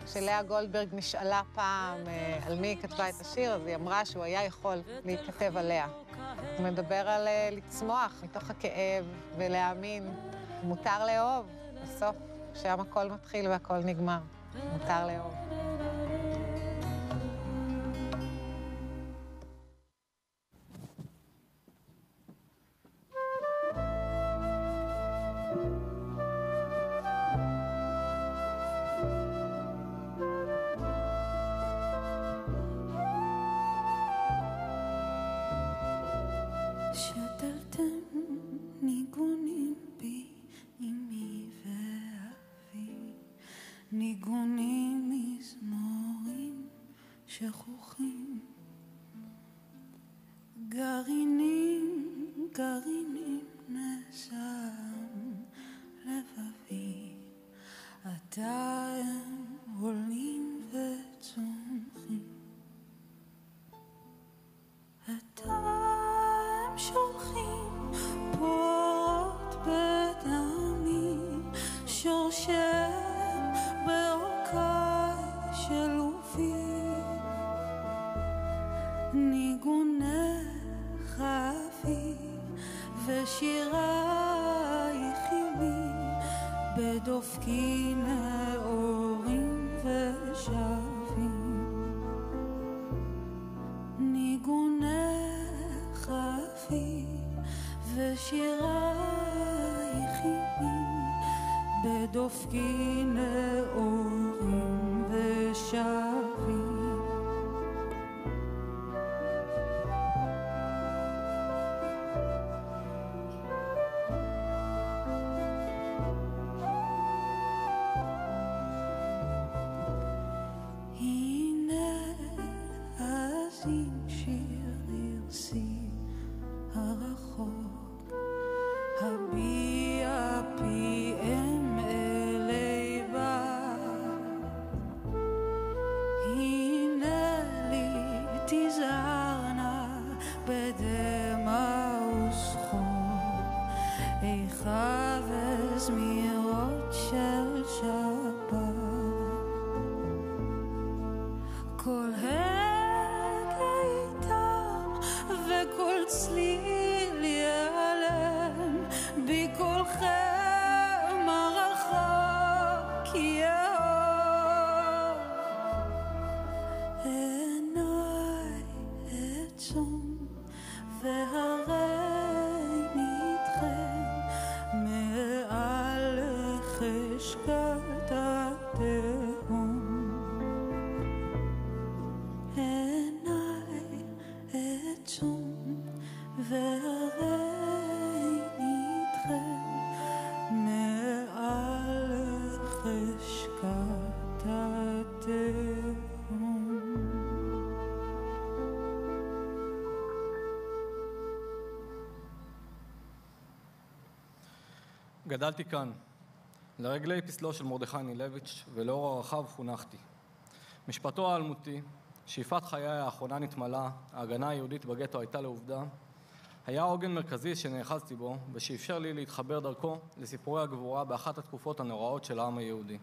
שלאה גולדברג נשאלה פעם על מי היא כתבה את השיר, אז היא אמרה שהוא היה יכול להתכתב עליה. הוא מדבר על לצמוח מתוך הכאב ולהאמין. מותר לאהוב, בסוף, שם הכל מתחיל והכל נגמר. מותר לאהוב. ניגונים מזמורים שכוחים, גרעינים נשם לבבי, עתה הם עולים וצומחים, עתה הם שולחים פורות בדמי, שורשי בעורקי שלובי, ניגונך אבי ושירייך עימי, בדופקי נאורים ושבים, ניגונך אבי ושירייך עימי, בדופקי נאורים ושבים. הנה אז עם שיר ירסי הרחוק, הביע פיהם אלי בה, הנה לי תזהרנה בדמע ושחור, איכה וזמירות של שבת, כל הגה איתם וכל צליל ייעלם, בקולכם הרחוק יאור. עיניי עצום והרי נדחם מעל לחשקת התהום. עיניי עצום והרי נדחם גדלתי כאן, לרגלי פסלו של מרדכי אנילביץ', ולאור הרחב חונכתי. משפטו האלמותי, שאיפת חיי האחרונה נתמלה, ההגנה היהודית בגטו הייתה לעובדה, היה עוגן מרכזי שנאחזתי בו, ושאפשר לי להתחבר דרכו לסיפורי הגבורה באחת התקופות הנוראות של העם היהודי.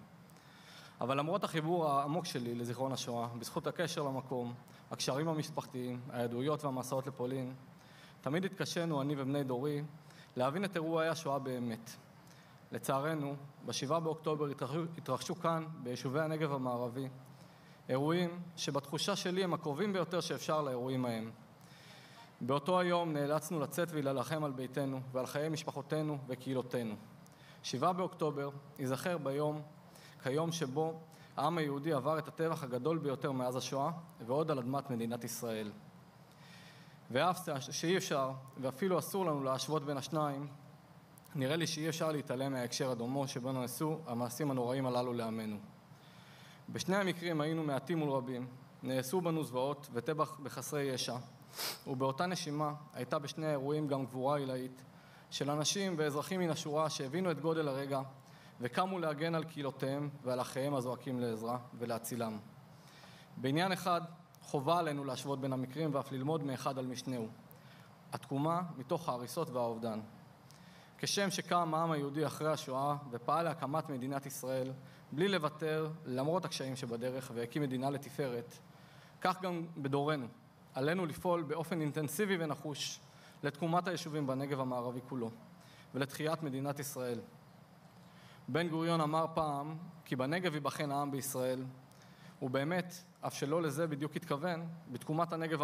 אבל למרות החיבור העמוק שלי לזיכרון השואה, בזכות הקשר למקום, הקשרים המשפחתיים, העדויות והמסעות לפולין, תמיד התקשינו, אני ובני דורי, להבין את אירועי השואה באמת. לצערנו, ב7 באוקטובר התרחשו כאן, ביישובי הנגב המערבי, אירועים שבתחושה שלי הם הקרובים ביותר שאפשר לאירועים ההם. באותו היום נאלצנו לצאת ולהילחם על ביתנו ועל חיי משפחותינו וקהילותינו. 7 באוקטובר ייזכר כיום שבו העם היהודי עבר את הטבח הגדול ביותר מאז השואה, ועוד על אדמת מדינת ישראל. ואף שאי אפשר, ואפילו אסור לנו להשוות בין השניים, נראה לי שאי אפשר להתעלם מההקשר הדומו שבו נעשו המעשים הנוראים הללו לעמנו. בשני המקרים היינו מעטים מול רבים, נעשו בנו זוועות וטבח בחסרי ישע, ובאותה נשימה הייתה בשני האירועים גם גבורה עילאית של אנשים ואזרחים מן השורה שהבינו את גודל הרגע וקמו להגן על קהילותיהם ועל אחיהם הזועקים לעזרה ולהצילם. בעניין אחד חובה עלינו להשוות בין המקרים ואף ללמוד מאחד על משנהו. התקומה מתוך ההריסות והאובדן. כשם שקם העם היהודי אחרי השואה ופעל להקמת מדינת ישראל בלי לוותר למרות הקשיים שבדרך והקים מדינה לתפארת, כך גם בדורנו עלינו לפעול באופן אינטנסיבי ונחוש לתקומת היישובים בנגב המערבי כולו ולתחיית מדינת ישראל. בן גוריון אמר פעם כי בנגב ייבחן העם בישראל, ובאמת, אף שלא לזה בדיוק התכוון, בתקומת הנגב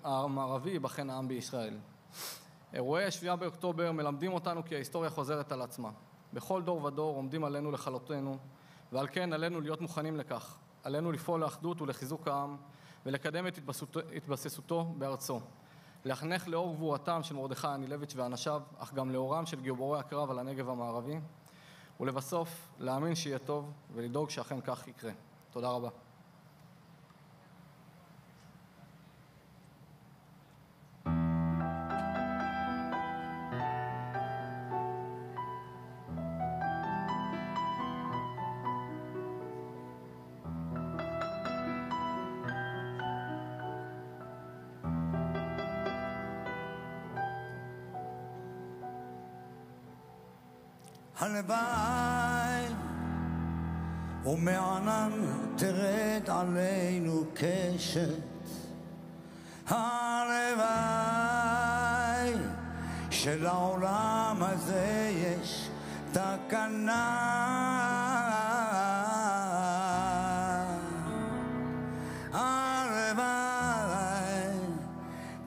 המערבי ייבחן העם בישראל. אירועי 7 באוקטובר מלמדים אותנו כי ההיסטוריה חוזרת על עצמה. בכל דור ודור עומדים עלינו לכלותנו, ועל כן עלינו להיות מוכנים לכך. עלינו לפעול לאחדות ולחיזוק העם, ולקדם את התבססותו בארצו. להחנך לאור גבורתם של מרדכי אנילביץ' ואנשיו, אך גם לאורם של גיבורי הקרב על הנגב המערבי, ולבסוף להאמין שיהיה טוב ולדאוג שאכן כך יקרה. תודה רבה. הלוואי ומענן תרד עלינו קשת, הלוואי שלעולם הזה יש תקנה, הלוואי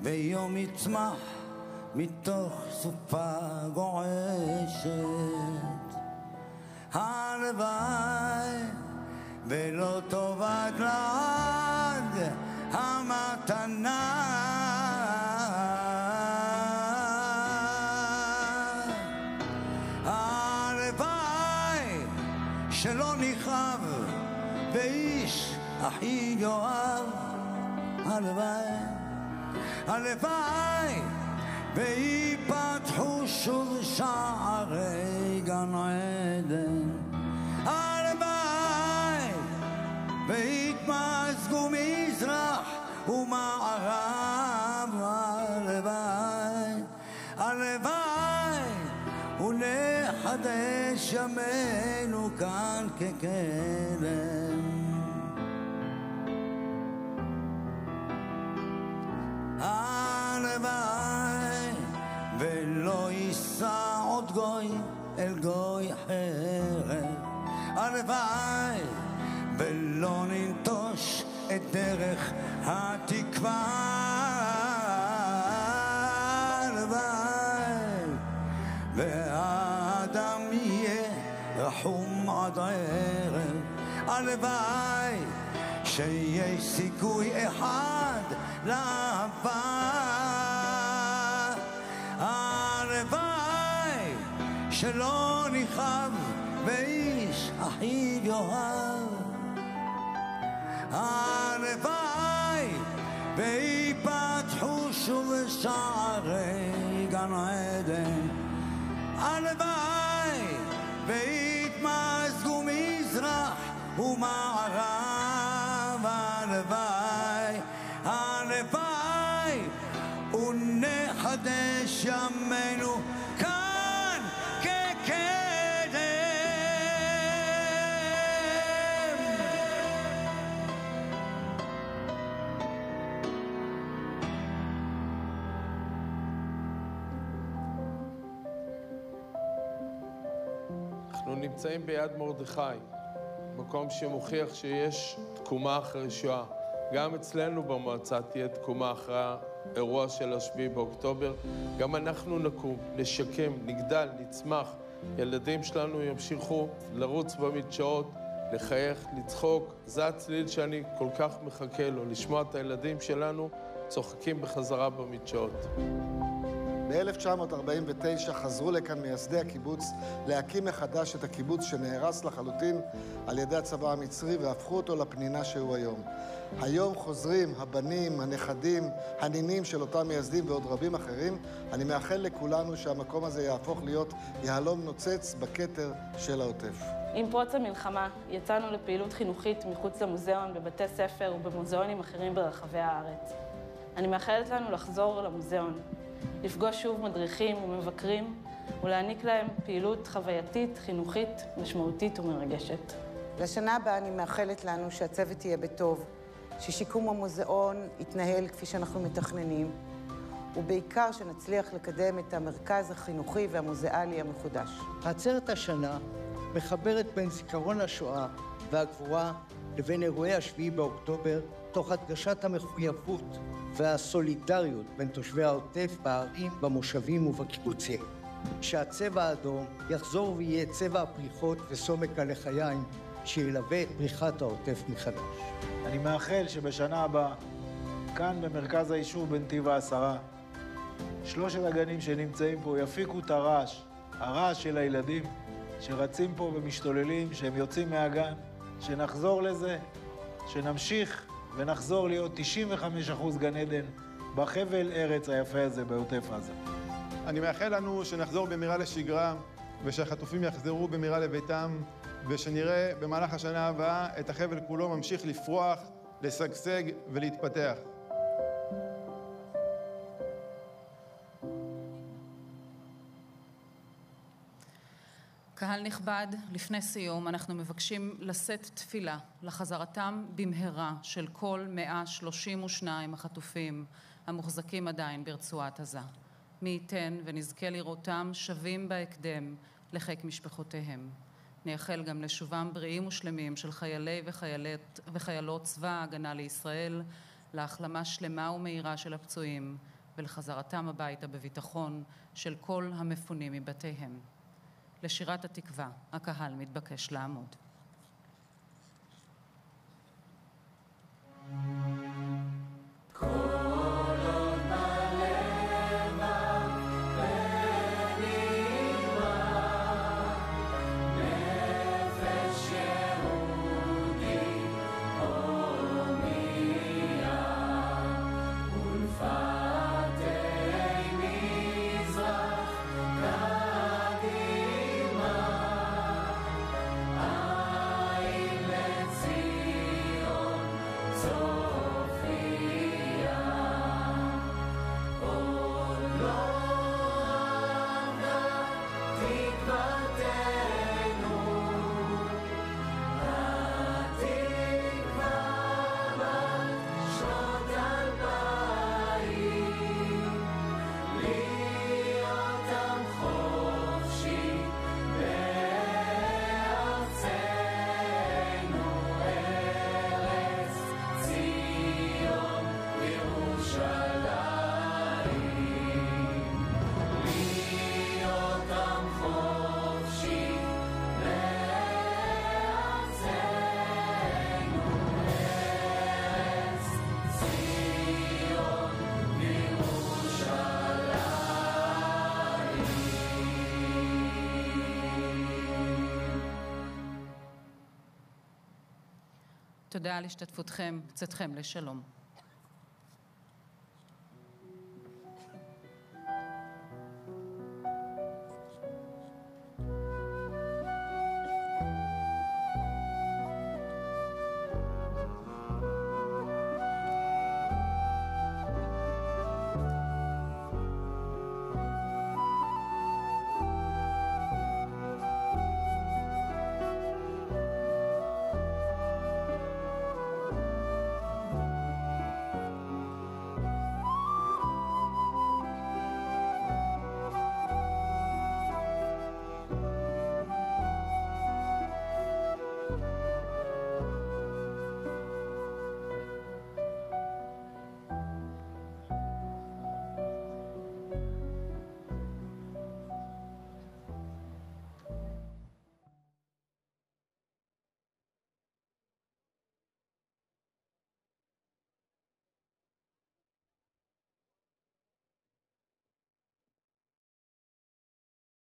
ביום יצמח מתוך סופה גועשת, הלוואי ולא טובת לעד המתנה, הלוואי שלא נכאב ואיש אחי יואב, הלוואי, הלוואי ויפתחו שוב שערי גן עדן, הלוואי ויתמזגו מזרח ומערב, הלוואי, הלוואי ונחדש ימינו כאן כקדם, הלוואי ולא יישא עוד גוי אל גוי חרב, הלוואי ולא ננטוש את דרך התקווה, הלוואי והאדם יהיה רחום עד ערב, הלוואי שיש סיכוי אחד לאהבה, הלוואי שלא נכאב ואיש אחיו יאהב, הלוואי ויפתחו שוב שערי גן עדן, הלוואי והתמזגו מזרח ומערב. הלוואי, הלוואי, ונחדש ימינו כאן כקדם. אנחנו נמצאים ביד מרדכי, מקום שמוכיח שיש תקומה אחרי שואה. גם אצלנו במועצה תהיה תקומה אחרי האירוע של 7 באוקטובר. גם אנחנו נקום, נשקם, נגדל, נצמח. ילדים שלנו ימשיכו לרוץ במדשאות, לחייך, לצחוק. זה הצליל שאני כל כך מחכה לו, לשמוע את הילדים שלנו צוחקים בחזרה במדשאות. ב-1949 חזרו לכאן מייסדי הקיבוץ להקים מחדש את הקיבוץ שנהרס לחלוטין על ידי הצבא המצרי והפכו אותו לפנינה שהוא היום. היום חוזרים הבנים, הנכדים, הנינים של אותם מייסדים ועוד רבים אחרים. אני מאחל לכולנו שהמקום הזה יהפוך להיות יהלום נוצץ בכתר של העוטף. עם פרוץ המלחמה יצאנו לפעילות חינוכית מחוץ למוזיאון, בבתי ספר ובמוזיאונים אחרים ברחבי הארץ. אני מאחלת לנו לחזור למוזיאון, לפגוש שוב מדריכים ומבקרים ולהעניק להם פעילות חווייתית, חינוכית, משמעותית ומרגשת. לשנה הבאה אני מאחלת לנו שהצוות יהיה בטוב, ששיקום המוזיאון יתנהל כפי שאנחנו מתכננים, ובעיקר שנצליח לקדם את המרכז החינוכי והמוזיאלי המחודש. עצרת השנה מחברת בין זיכרון השואה והגבורה לבין אירועי 7 באוקטובר, תוך הדגשת המחויבות והסולידריות בין תושבי העוטף בערים, במושבים ובקיבוצים. שהצבע האדום יחזור ויהיה צבע הפריחות וסומק הלחיים שילווה את פריחת העוטף מחדש. אני מאחל שבשנה הבאה, כאן במרכז היישוב בנתיב העשרה, 3 הגנים שנמצאים פה יפיקו את הרעש של הילדים שרצים פה ומשתוללים, שהם יוצאים מהגן, שנחזור לזה, שנמשיך ונחזור להיות 95% גן עדן בחבל ארץ היפה הזה בעוטף עזה. אני מאחל לנו שנחזור במהרה לשגרה ושהחטופים יחזרו במהרה לביתם ושנראה במהלך השנה הבאה את החבל כולו ממשיך לפרוח, לשגשג ולהתפתח. קהל נכבד, לפני סיום אנחנו מבקשים לשאת תפילה לחזרתם במהרה של כל 132 החטופים המוחזקים עדיין ברצועת עזה. מי ייתן ונזכה לראותם שבים בהקדם לחיק משפחותיהם. נייחל גם לשובם בריאים ושלמים של חיילי וחיילות צבא ההגנה לישראל, להחלמה שלמה ומהירה של הפצועים ולחזרתם הביתה בביטחון של כל המפונים מבתיהם. לשירת התקווה, הקהל מתבקש לעמוד. תודה על השתתפותכם, צאתכם לשלום.